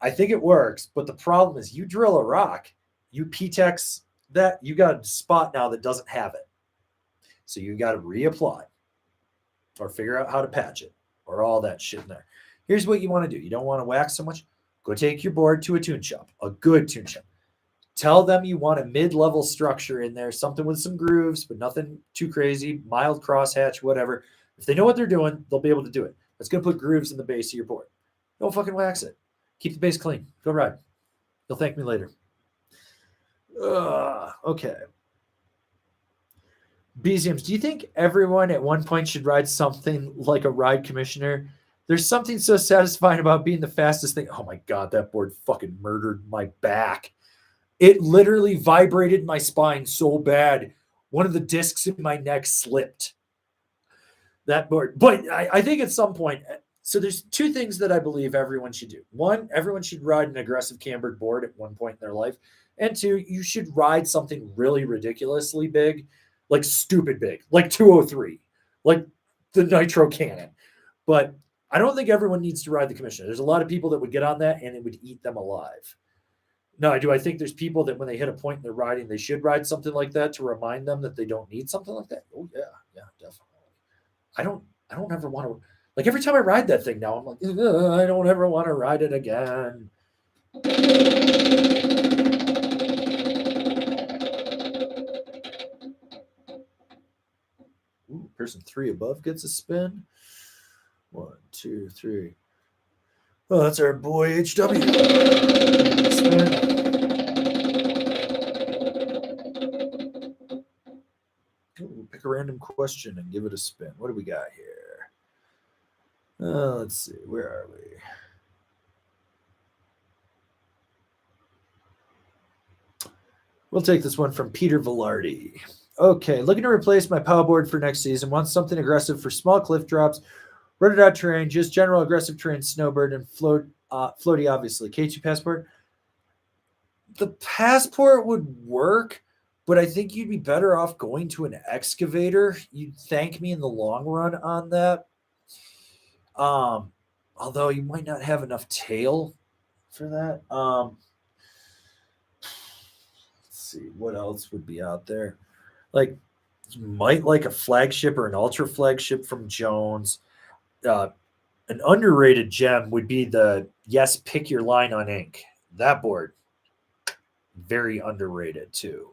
I think it works, but the problem is you drill a rock, you PTEX that, you got a spot now that doesn't have it. So you got to reapply or figure out how to patch it or all that shit in there. Here's what you want to do. You don't want to wax so much. Go take your board to a tune shop, a good tune shop. Tell them you want a mid-level structure in there, something with some grooves, but nothing too crazy, mild crosshatch, whatever. If they know what they're doing, they'll be able to do it. It's going to put grooves in the base of your board. Don't fucking wax it. Keep the base clean. Go ride. You'll thank me later. Okay. BZMs, do you think everyone at one point should ride something like a ride commissioner? There's something so satisfying about being the fastest thing. Oh my God, that board fucking murdered my back. It literally vibrated my spine so bad. One of the discs in my neck slipped. That board. But I think at some point, so there's two things that I believe everyone should do. One, everyone should ride an aggressive cambered board at one point in their life. And two, you should ride something really ridiculously big, like stupid big, like 203, like the Nitro Cannon. But I don't think everyone needs to ride the commissioner. There's a lot of people that would get on that and it would eat them alive. No, I think there's people that when they hit a point in their riding, they should ride something like that to remind them that they don't need something like that. Oh yeah, definitely. I don't ever want to, like every time I ride that thing now, I'm like, I don't ever want to ride it again. Ooh, person 3 above gets a spin. 1, 2, 3. Oh, that's our boy HW. Ooh, pick a random question and give it a spin. What do we got here? Let's see. Where are we? We'll take this one from Peter Velarde. Okay, looking to replace my power board for next season. Want something aggressive for small cliff drops, rutted out terrain, just general aggressive terrain, snowbird, and floaty, obviously. K2 passport. The passport would work, but I think you'd be better off going to an excavator. You'd thank me in the long run on that. Although you might not have enough tail for that. Let's see what else would be out there. Like you might like a flagship or an ultra flagship from Jones. An underrated gem would be the Yes Pick Your Line on Ink. That board, very underrated too.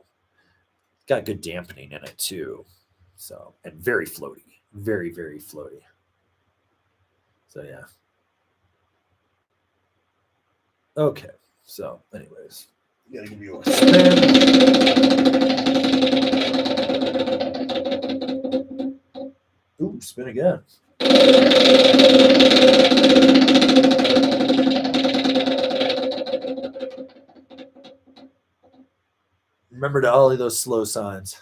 Got good dampening in it too. So, and very floaty. Very, very floaty. So yeah. Okay. So, anyways, gotta give you a spin. Ooh, spin again. Remember to ollie those slow signs.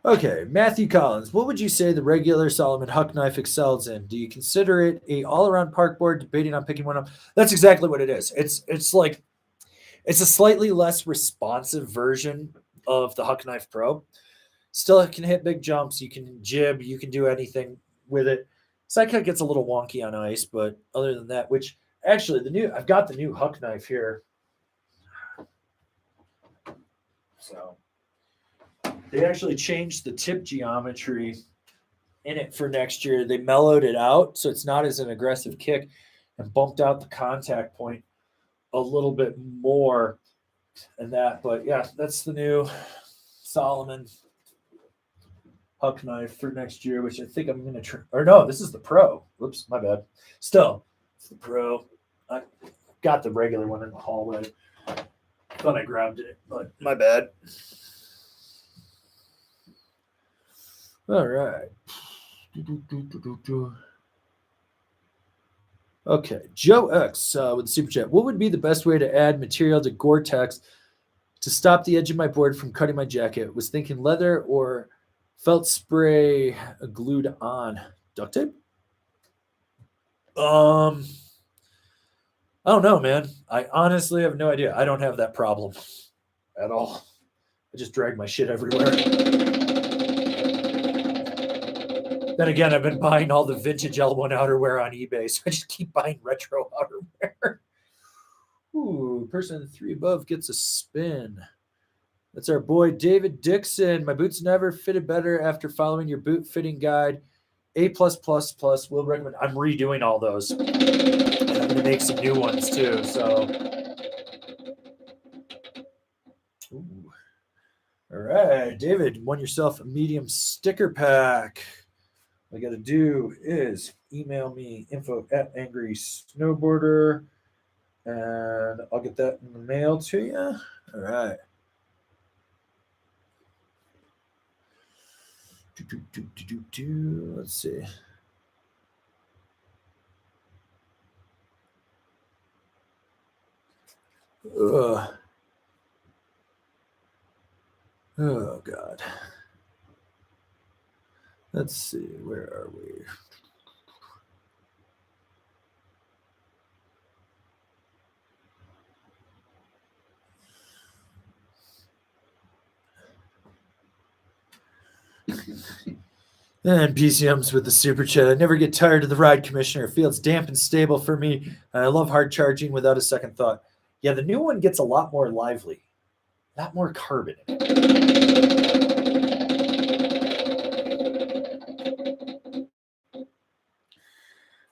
Okay, Matthew Collins. What would you say the regular Solomon Huck knife excels in? Do you consider it a all-around park board? Debating on picking one up. That's exactly what it is. It's like it's a slightly less responsive version of the Huck Knife Pro. Still can hit big jumps. You can jib. You can do anything with it. Sidecut gets a little wonky on ice, but other than that, which actually I've got the new Huck Knife here. So they actually changed the tip geometry in it for next year. They mellowed it out so it's not as an aggressive kick and bumped out the contact point a little bit more and that. But yeah, that's the new Solomon Huck Knife for next year, which I think I'm going to try. Or no, this is the Pro. Whoops, my bad. Still, it's the Pro. I got the regular one in the hallway. Thought I grabbed it, but my bad. All right. Okay, Joe X with the super chat. What would be the best way to add material to Gore-Tex to stop the edge of my board from cutting my jacket? Was thinking leather or felt spray glued on. Duct tape? I don't know, man. I honestly have no idea. I don't have that problem at all. I just drag my shit everywhere. Then again, I've been buying all the vintage L1 outerwear on eBay, so I just keep buying retro outerwear. Ooh, person 3 above gets a spin. That's our boy David Dixon. My boots never fitted better after following your boot fitting guide. A++++. Will recommend. I'm redoing all those. And I'm going to make some new ones too. So, ooh. All right, David, won yourself a medium sticker pack. All I got to do is email me info@angrysnowboarder, and I'll get that in the mail to you. All right. Let's see. Ugh. Oh, God. Let's see. Where are we? And PCM's with the super chat. I never get tired of the ride, Commissioner. It feels damp and stable for me. And I love hard charging without a second thought. Yeah, the new one gets a lot more lively, a lot more carbon.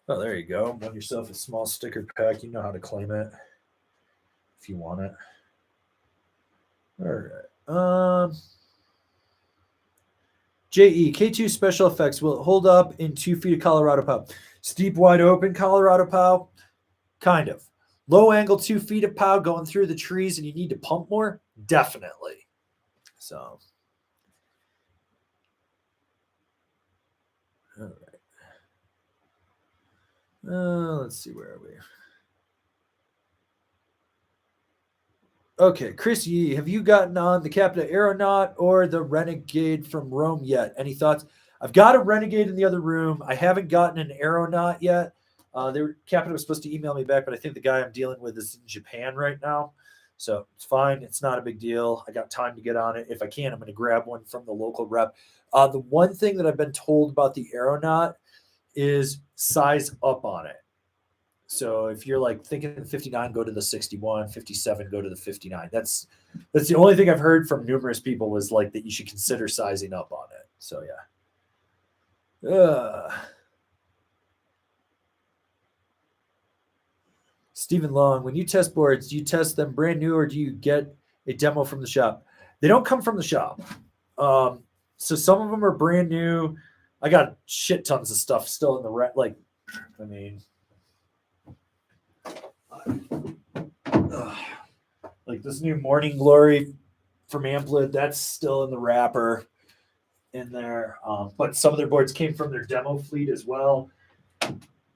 Oh, there you go. Won yourself a small sticker pack. You know how to claim it if you want it. All right. JE, K2 special effects. Will it hold up in 2 feet of Colorado POW? Steep, wide open Colorado POW? Kind of. Low angle 2 feet of POW going through the trees and you need to pump more? Definitely. So. All right. Let's see. Where are we? Okay, Chris Yee, have you gotten on the Capita Aeronaut or the Renegade from Rome yet? Any thoughts? I've got a Renegade in the other room. I haven't gotten an Aeronaut yet. Capita was supposed to email me back, but I think the guy I'm dealing with is in Japan right now. So it's fine. It's not a big deal. I got time to get on it. If I can, I'm going to grab one from the local rep. The one thing that I've been told about the Aeronaut is size up on it. So if you're like thinking 59, go to the 61, 57, go to the 59. That's the only thing I've heard from numerous people was like that you should consider sizing up on it. So yeah. Stephen Long, when you test boards, do you test them brand new or do you get a demo from the shop? They don't come from the shop. So some of them are brand new. I got shit tons of stuff still in the like this new Morning Glory from Amplid, that's still in the wrapper in there. But some of their boards came from their demo fleet as well.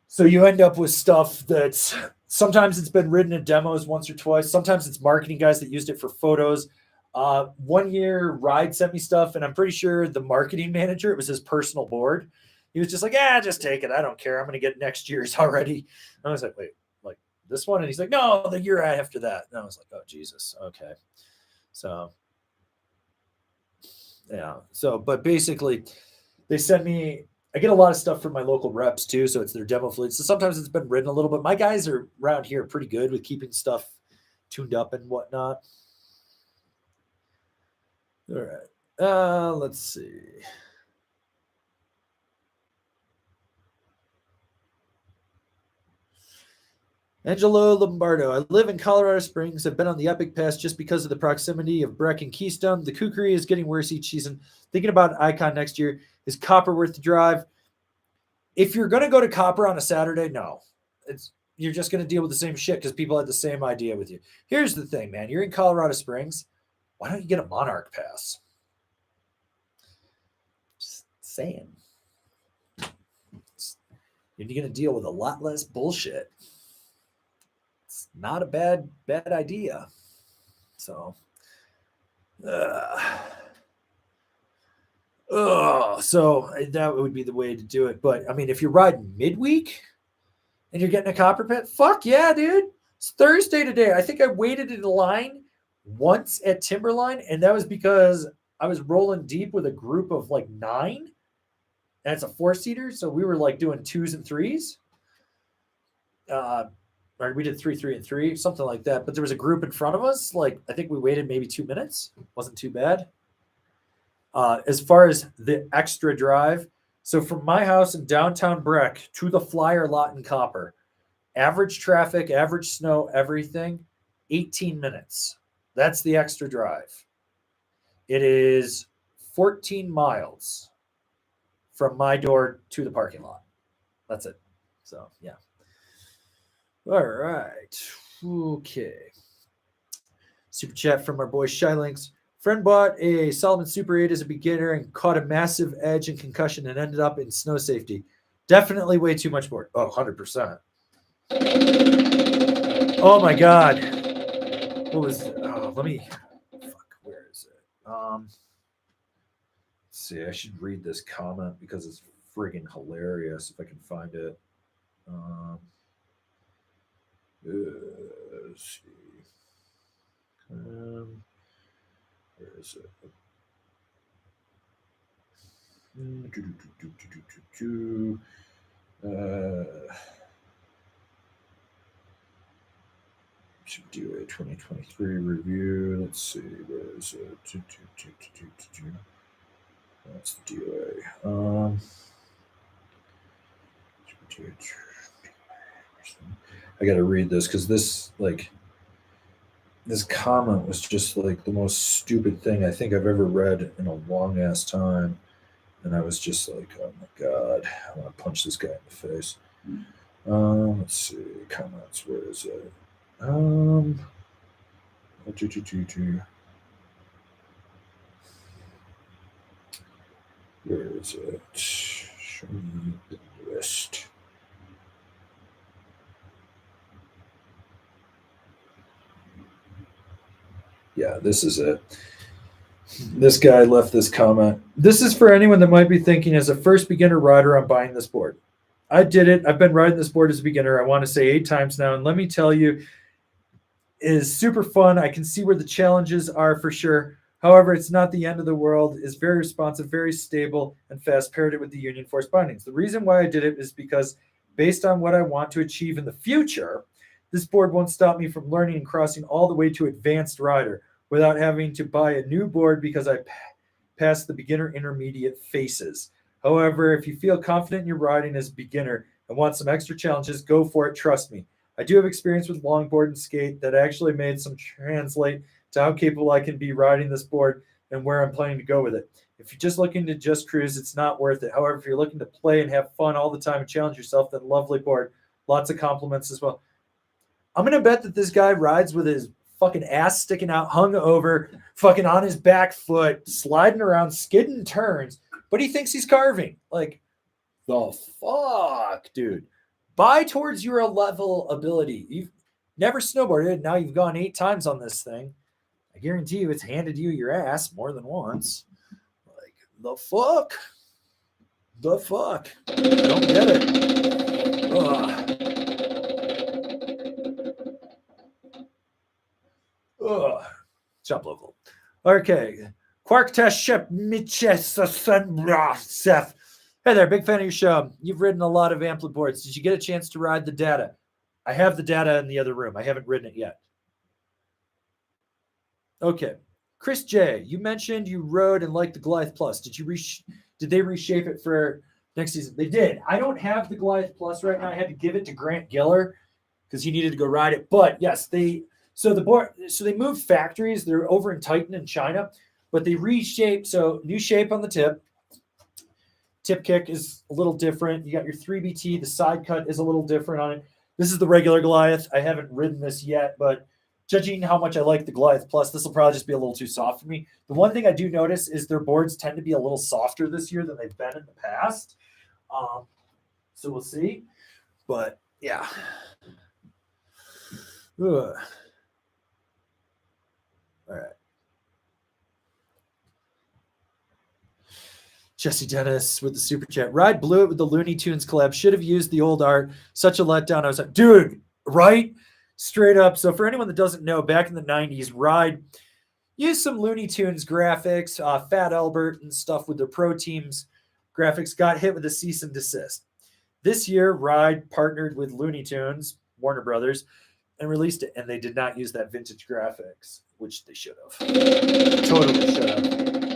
So you end up with stuff that's sometimes it's been ridden in demos once or twice. Sometimes it's marketing guys that used it for photos. 1 year, Ride sent me stuff, and I'm pretty sure the marketing manager, it was his personal board. He was just like, just take it. I don't care. I'm going to get next year's already. And I was like, wait, like this one? And he's like, no, the year after that. And I was like, oh, Jesus. Okay. So, yeah. So, but basically, they send me, I get a lot of stuff from my local reps too. So it's their demo fleet. So sometimes it's been ridden a little bit. My guys are around here pretty good with keeping stuff tuned up and whatnot. All right. Let's see. Angelo Lombardo. I live in Colorado Springs. I've been on the Epic Pass just because of the proximity of Breck and Keystone. The Kukri is getting worse each season. Thinking about Icon next year. Is Copper worth the drive? If you're going to go to Copper on a Saturday, no. you're just going to deal with the same shit because people had the same idea with you. Here's the thing, man. You're in Colorado Springs. Why don't you get a Monarch pass? Just saying. You're going to deal with a lot less bullshit. It's not a bad idea. So, so that would be the way to do it. But I mean, if you're riding midweek and you're getting a copper pet, fuck yeah, dude. It's Thursday today. I think I waited in the line once at Timberline, and that was because I was rolling deep with a group of like 9. And it's a 4-seater, so we were like doing 2s and 3s. Or we did 3, 3, and 3, something like that. But there was a group in front of us. Like, I think we waited maybe 2 minutes. Wasn't too bad. As far as the extra drive, so from my house in downtown Breck to the flyer lot in Copper, average traffic, average snow, everything, 18 minutes. That's the extra drive. It is 14 miles from my door to the parking lot. That's it. So, yeah. All right. Okay. Super chat from our boy Shylinks. Friend bought a Solomon Super 8 as a beginner and caught a massive edge and concussion and ended up in snow safety. Definitely way too much more. Oh, 100%. Oh, my God. What was it? Oh, let me... Fuck, where is it? Let's see, I should read this comment because it's friggin' hilarious if I can find it. Let's see. Where is it? Should do a 2023 review. Let's see, where is it? That's the DOA. I got to read this because this comment was just like the most stupid thing I think I've ever read in a long ass time, and I was just like, oh my God, I want to punch this guy in the face. Let's see, comments. Where is it? Where is it? Show me the list. Yeah, this is it. This guy left this comment. This is for anyone that might be thinking, as a first beginner rider, I'm buying this board. I did it. I've been riding this board as a beginner, I want to say 8 times now. And let me tell you, it is super fun. I can see where the challenges are for sure. However, it's not the end of the world. It's very responsive, very stable, and fast, paired it with the Union Force bindings. The reason why I did it is because based on what I want to achieve in the future, this board won't stop me from learning and crossing all the way to advanced rider without having to buy a new board because I passed the beginner intermediate phases. However, if you feel confident in your riding as a beginner and want some extra challenges, go for it. Trust me. I do have experience with longboard and skate that actually made some translate to how capable I can be riding this board and where I'm planning to go with it. If you're just looking to just cruise, it's not worth it. However, if you're looking to play and have fun all the time and challenge yourself, then lovely board. Lots of compliments as well. I'm going to bet that this guy rides with his fucking ass sticking out, hung over, fucking on his back foot, sliding around, skidding turns, but he thinks he's carving. Like, the fuck, dude. Buy towards your level ability. You've never snowboarded. Now you've gone 8 times on this thing. I guarantee you it's handed you your ass more than once. Like, the fuck? The fuck? I don't get it. Ugh. Shop local. Okay. Quark-Tashep Michesef. Hey there, big fan of your show. You've ridden a lot of Ampli boards. Did you get a chance to ride the data? I have the data in the other room. I haven't ridden it yet. Okay. Chris J, you mentioned you rode and liked the Goliath Plus. Did they reshape it for next season? They did. I don't have the Goliath Plus right now. I had to give it to Grant Giller because he needed to go ride it. But yes, they moved factories. They're over in Titan in China, but they reshaped. So new shape on the tip. Tip kick is a little different. You got your 3BT. The side cut is a little different on it. This is the regular Goliath. I haven't ridden this yet, but judging how much I like the Goliath Plus, this will probably just be a little too soft for me. The one thing I do notice is their boards tend to be a little softer this year than they've been in the past. So we'll see. But yeah. Ugh. All right. Jesse Dennis with the super chat. Ride blew it with the Looney Tunes collab. Should have used the old art. Such a letdown. I was like, dude, right? Straight up. So for anyone that doesn't know, back in the 90s, Ride used some Looney Tunes graphics, Fat Albert and stuff with their pro teams graphics, got hit with a cease and desist. This year, Ride partnered with Looney Tunes, Warner Brothers, and released it, and they did not use that vintage graphics, which they should have. Totally should have.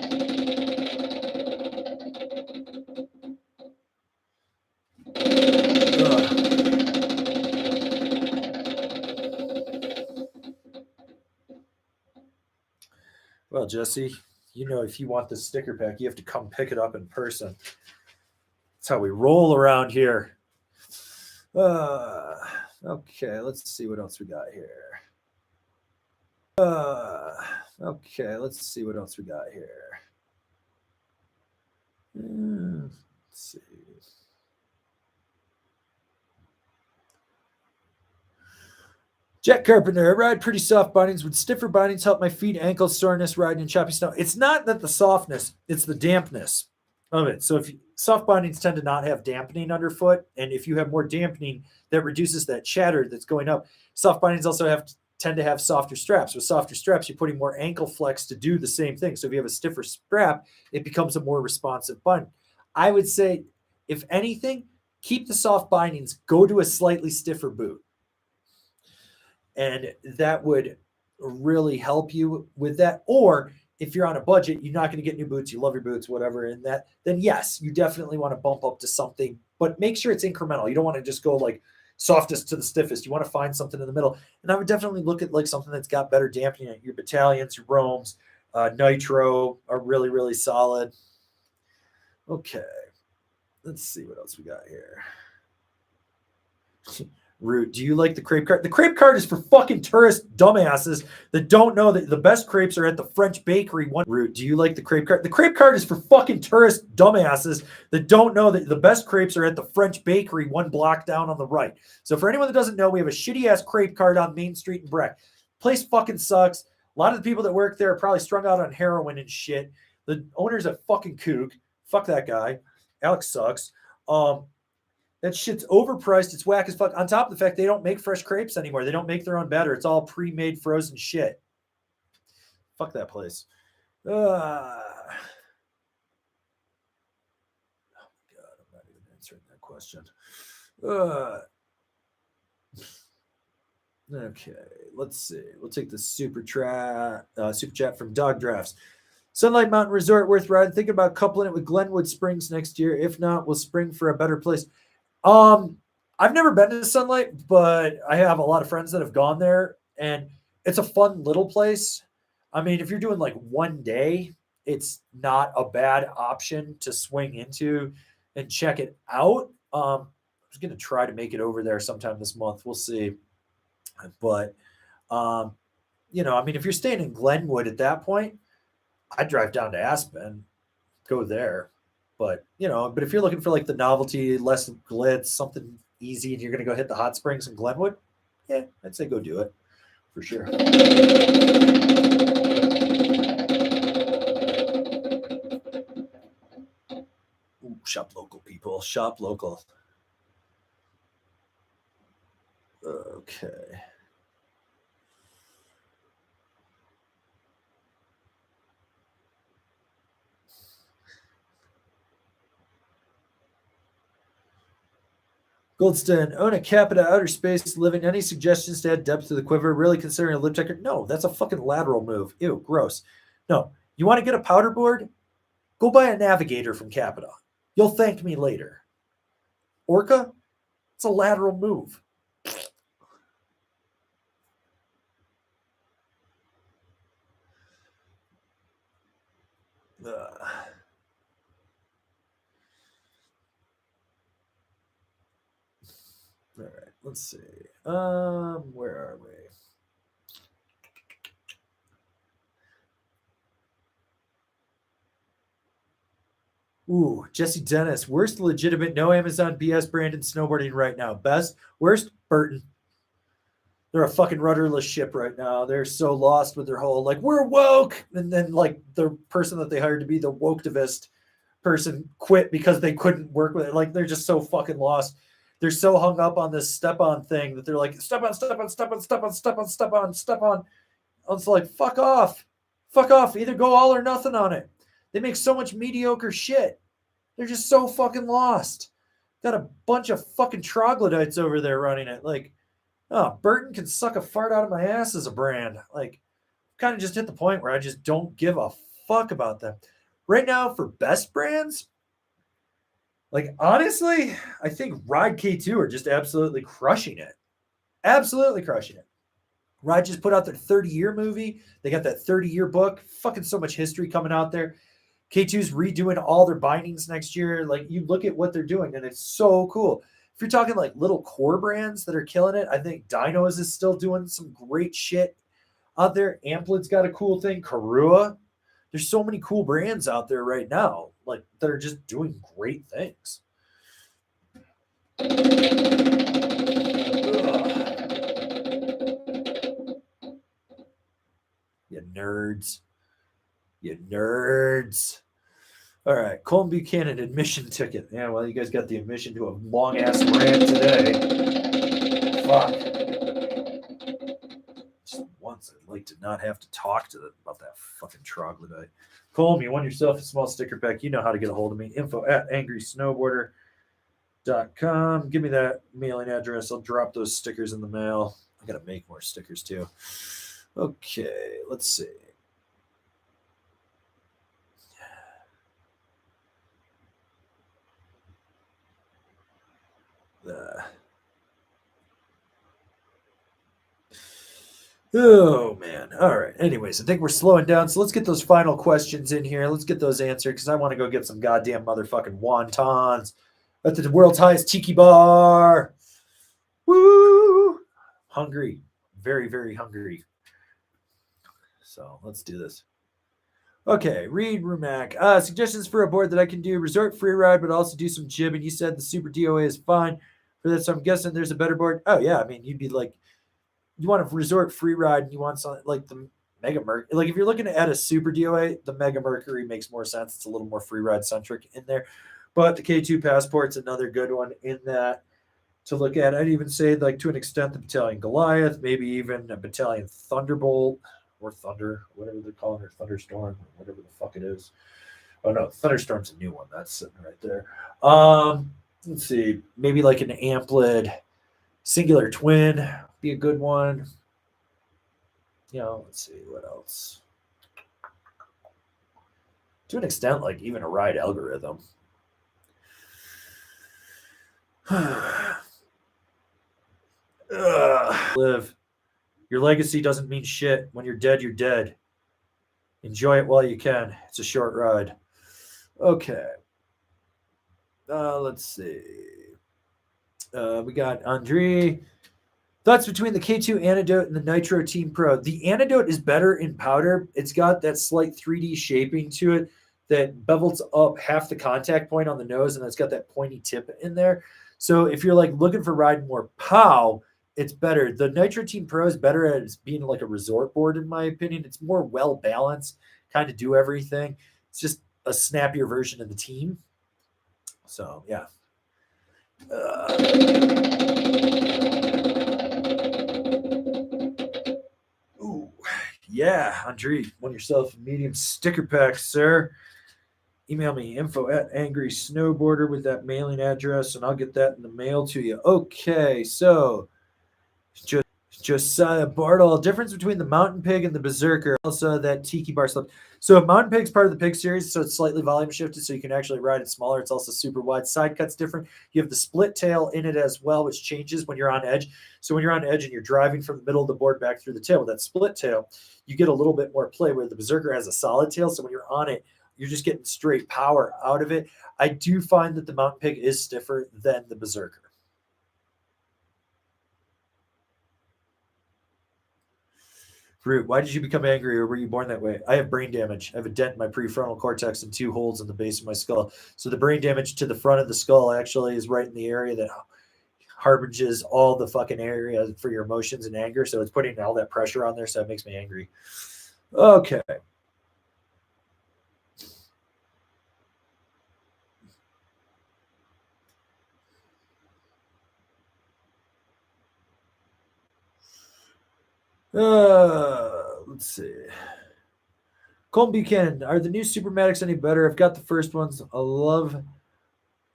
Well, Jesse, you know, if you want the sticker pack, you have to come pick it up in person. That's how we roll around here. Okay, let's see what else we got here. Okay, let's see what else we got here. Let's see. Jack Carpenter, I ride pretty soft bindings. Would stiffer bindings help my feet, ankles, soreness, riding in choppy snow? It's not that the softness, it's the dampness of it. So if soft bindings tend to not have dampening underfoot, and if you have more dampening, that reduces that chatter that's going up. Soft bindings also tend to have softer straps. With softer straps, you're putting more ankle flex to do the same thing. So if you have a stiffer strap, it becomes a more responsive binding. I would say, if anything, keep the soft bindings, go to a slightly stiffer boot. And that would really help you with that. Or if you're on a budget, you're not going to get new boots, you love your boots, whatever, and that, then yes, you definitely want to bump up to something, but make sure it's incremental. You don't want to just go like softest to the stiffest. You want to find something in the middle. And I would definitely look at like something that's got better dampening. Your Battalions, your Roams, Nitro are really, really solid. Okay. Let's see what else we got here. Root, do you like the crepe cart? The crepe cart is for fucking tourist dumbasses that don't know that the best crepes are at the French bakery. Root, do you like the crepe cart? The crepe cart is for fucking tourist dumbasses that don't know that the best crepes are at the French bakery 1 block down on the right. So for anyone that doesn't know, we have a shitty ass crepe cart on Main Street in Breck. Place fucking sucks. A lot of the people that work there are probably strung out on heroin and shit. The owner's a fucking kook. Fuck that guy. Alex sucks. That shit's overpriced. It's whack as fuck. On top of the fact they don't make fresh crepes anymore. They don't make their own batter. It's all pre-made frozen shit. Fuck that place. Oh my God, I'm not even answering that question. Okay, let's see. We'll take the super chat from Dog Drafts. Sunlight Mountain Resort worth riding. Thinking about coupling it with Glenwood Springs next year. If not, we'll spring for a better place. I've never been to Sunlight, but I have a lot of friends that have gone there, and it's a fun little place. I mean, if you're doing like one day, it's not a bad option to swing into and check it out. I was going to try to make it over there sometime this month. We'll see. But, you know, I mean, if you're staying in Glenwood at that point, I'd drive down to Aspen, go there. But, you know, but if you're looking for like the novelty, less glitz, something easy, and you're going to go hit the hot springs in Glenwood, yeah, I'd say go do it for sure. Ooh, shop local, people. Shop local. Okay. Goldstein, own a Capita outer space living. Any suggestions to add depth to the quiver? Really considering a lip checker? No, that's a fucking lateral move. Ew, gross. No, you want to get a powder board? Go buy a Navigator from Capita. You'll thank me later. Orca? It's a lateral move. All right, let's see. Where are we? Ooh, Jesse Dennis. Worst legitimate, no Amazon BS brand in snowboarding right now. Best, worst, Burton. They're a fucking rudderless ship right now. They're so lost with their whole like we're woke, and then like the person that they hired to be the woketivist person quit because they couldn't work with it. Like they're just so fucking lost. They're so hung up on this step on thing that they're like step on, step on, step on, step on, step on, step on, step on. It's like fuck off, fuck off. Either go all or nothing on it. They make so much mediocre shit. They're just so fucking lost. Got a bunch of fucking troglodytes over there running it. Like, oh, Burton can suck a fart out of my ass as a brand. Like, kind of just hit the point where I just don't give a fuck about them. Right now, for best brands, like honestly, I think Ride K2 are just absolutely crushing it. Absolutely crushing it. Ride just put out their 30-year movie. They got that 30-year book. Fucking so much history coming out there. K2's redoing all their bindings next year. Like you look at what they're doing, and it's so cool. If you're talking like little core brands that are killing it, I think Dinos is still doing some great shit out there. Amplit's got a cool thing. Karua. There's so many cool brands out there right now, like that are just doing great things. You nerds. You nerds. All right, Colton Buchanan admission ticket. Yeah, well, you guys got the admission to a long ass rant today. Fuck. Just once, I'd like to not have to talk to them about that fucking troglodyte. Colm, you won yourself a small sticker pack. You know how to get a hold of me. info@angrysnowboarder.com. Give me that mailing address. I'll drop those stickers in the mail. I gotta make more stickers too. Okay, let's see. Oh man. All right. Anyways, I think we're slowing down. So let's get those final questions in here. Let's get those answered because I want to go get some goddamn motherfucking wontons at the world's highest tiki bar. Woo! Hungry. Very, very hungry. So let's do this. Okay, Reed Rumack. Suggestions for a board that I can do resort free ride, but also do some jibbing. You said the Super DOA is fine for that, so I'm guessing there's a better board. Oh yeah, I mean you'd be like, you want a resort free ride, and you want something like the Mega Mercury. Like if you're looking at a Super DOA, the Mega Mercury makes more sense. It's a little more free ride centric in there, but the K2 Passport's another good one in that to look at. I'd even say like to an extent the Battalion Goliath, maybe even a Battalion Thunderbolt or Thunder, whatever they're calling it, Thunderstorm, or whatever the fuck it is. Oh no, Thunderstorm's a new one. That's sitting right there. Let's see, maybe like an Amplid Singular Twin be a good one. You know, let's see what else. To an extent, like even a ride algorithm. Live. Your legacy doesn't mean shit. When you're dead, you're dead. Enjoy it while you can. It's a short ride. Okay. Let's see. We got Andre. Thoughts between the K2 Antidote and the Nitro Team Pro. The Antidote is better in powder. It's got that slight 3D shaping to it that bevels up half the contact point on the nose, and it's got that pointy tip in there. So if you're like looking for riding more pow, it's better. The Nitro Team Pro is better at being like a resort board, in my opinion. It's more well balanced, kind of do everything. It's just a snappier version of the team. So yeah. Ooh, yeah, Andre, won yourself a medium sticker pack, sir. Email me info@angrysnowboarder with that mailing address, and I'll get that in the mail to you. Okay, so Josiah Bartle, difference between the Mountain Pig and the Berserker. Also, that Tiki Bar slip. So, Mountain Pig's part of the Pig series, so it's slightly volume shifted, so you can actually ride it smaller. It's also super wide. Side cut's different. You have the split tail in it as well, which changes when you're on edge. So, when you're on edge and you're driving from the middle of the board back through the tail with that split tail, you get a little bit more play where the Berserker has a solid tail. So, when you're on it, you're just getting straight power out of it. I do find that the Mountain Pig is stiffer than the Berserker. Root, why did you become angry, or were you born that way? I have brain damage. I have a dent in my prefrontal cortex and 2 holes in the base of my skull. So the brain damage to the front of the skull actually is right in the area that harbinges all the fucking area for your emotions and anger. So it's putting all that pressure on there. So it makes me angry. Okay. Let's see. Colton Buchanan, are the new Supermatics any better? I've got the first ones. I love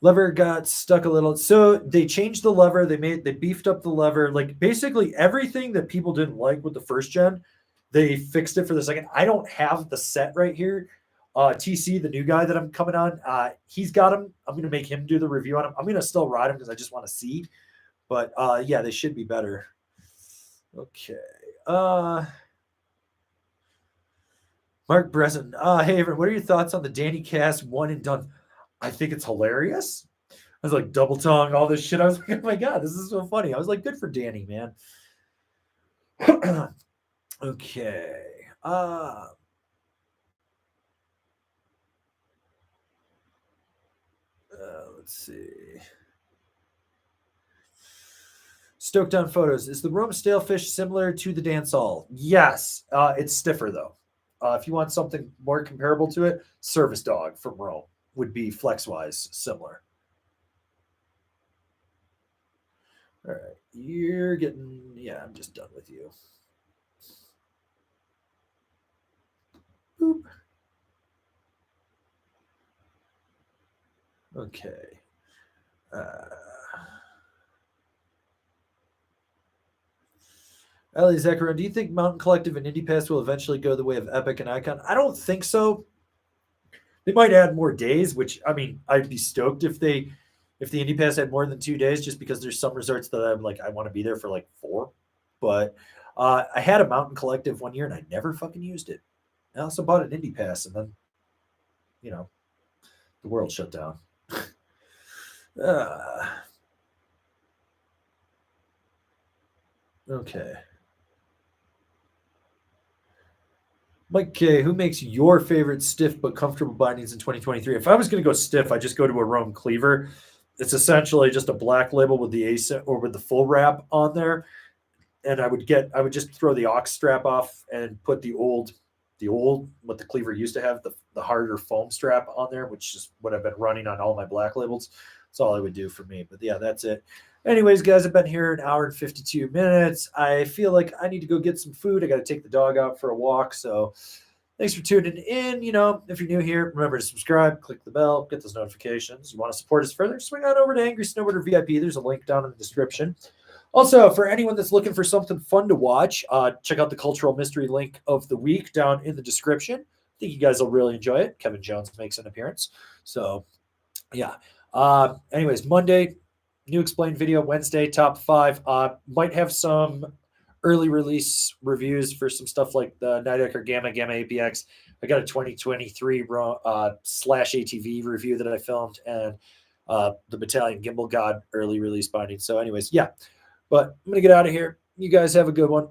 lever got stuck a little. So they changed the lever. They beefed up the lever. Like basically everything that people didn't like with the first gen, they fixed it for the second. I don't have the set right here. TC, the new guy that I'm coming on, he's got him. I'm gonna make him do the review on him. I'm gonna still ride him because I just want to see. But yeah, they should be better. Okay. Mark Breslin. Hey, everyone, what are your thoughts on the Danny Cass one and done? I think it's hilarious. I was like double tongue, all this shit. I was like, oh my God, this is so funny. I was like, good for Danny, man. Okay. Let's see. Stoke down photos. Is the Rome stale fish similar to the dance hall? Yes. It's stiffer though. If you want something more comparable to it, Service Dog from Rome would be flex-wise similar. All right. You're getting, yeah, I'm just done with you. Boop. Okay. Ellie Zekaron, do you think Mountain Collective and Indie Pass will eventually go the way of Epic and Icon? I don't think so. They might add more days, which I mean, I'd be stoked if the Indie Pass had more than 2 days, just because there's some resorts that I'm like, I want to be there for like 4. But I had a Mountain Collective one year and I never fucking used it. I also bought an Indie Pass and then, you know, the world shut down. Okay. Mike K, who makes your favorite stiff but comfortable bindings in 2023? If I was going to go stiff, I just go to a Rome Cleaver. It's essentially just a black label with the ace or with the full wrap on there, and I would just throw the aux strap off and put the old what the Cleaver used to have, the harder foam strap on there, which is what I've been running on all my black labels. That's all I would do for me. But yeah, that's it. Anyways, guys, I've been here an hour and 52 minutes. I feel like I need to go get some food. I got to take the dog out for a walk. So thanks for tuning in. You know, if you're new here, remember to subscribe, click the bell, get those notifications. You want to support us further, swing on over to Angry Snowboarder VIP. There's a link down in the description. Also, for anyone that's looking for something fun to watch, check out the Cultural Mystery link of the week down in the description. I think you guys will really enjoy it. Kevin Jones makes an appearance. So, yeah. Anyways, Monday, new explained video. Wednesday, top 5. Might have some early release reviews for some stuff like the Night Ecker Gamma APX. I got a 2023 slash ATV review that I filmed, and the Battalion Gimbal God early release binding. So anyways, yeah. But I'm going to get out of here. You guys have a good one.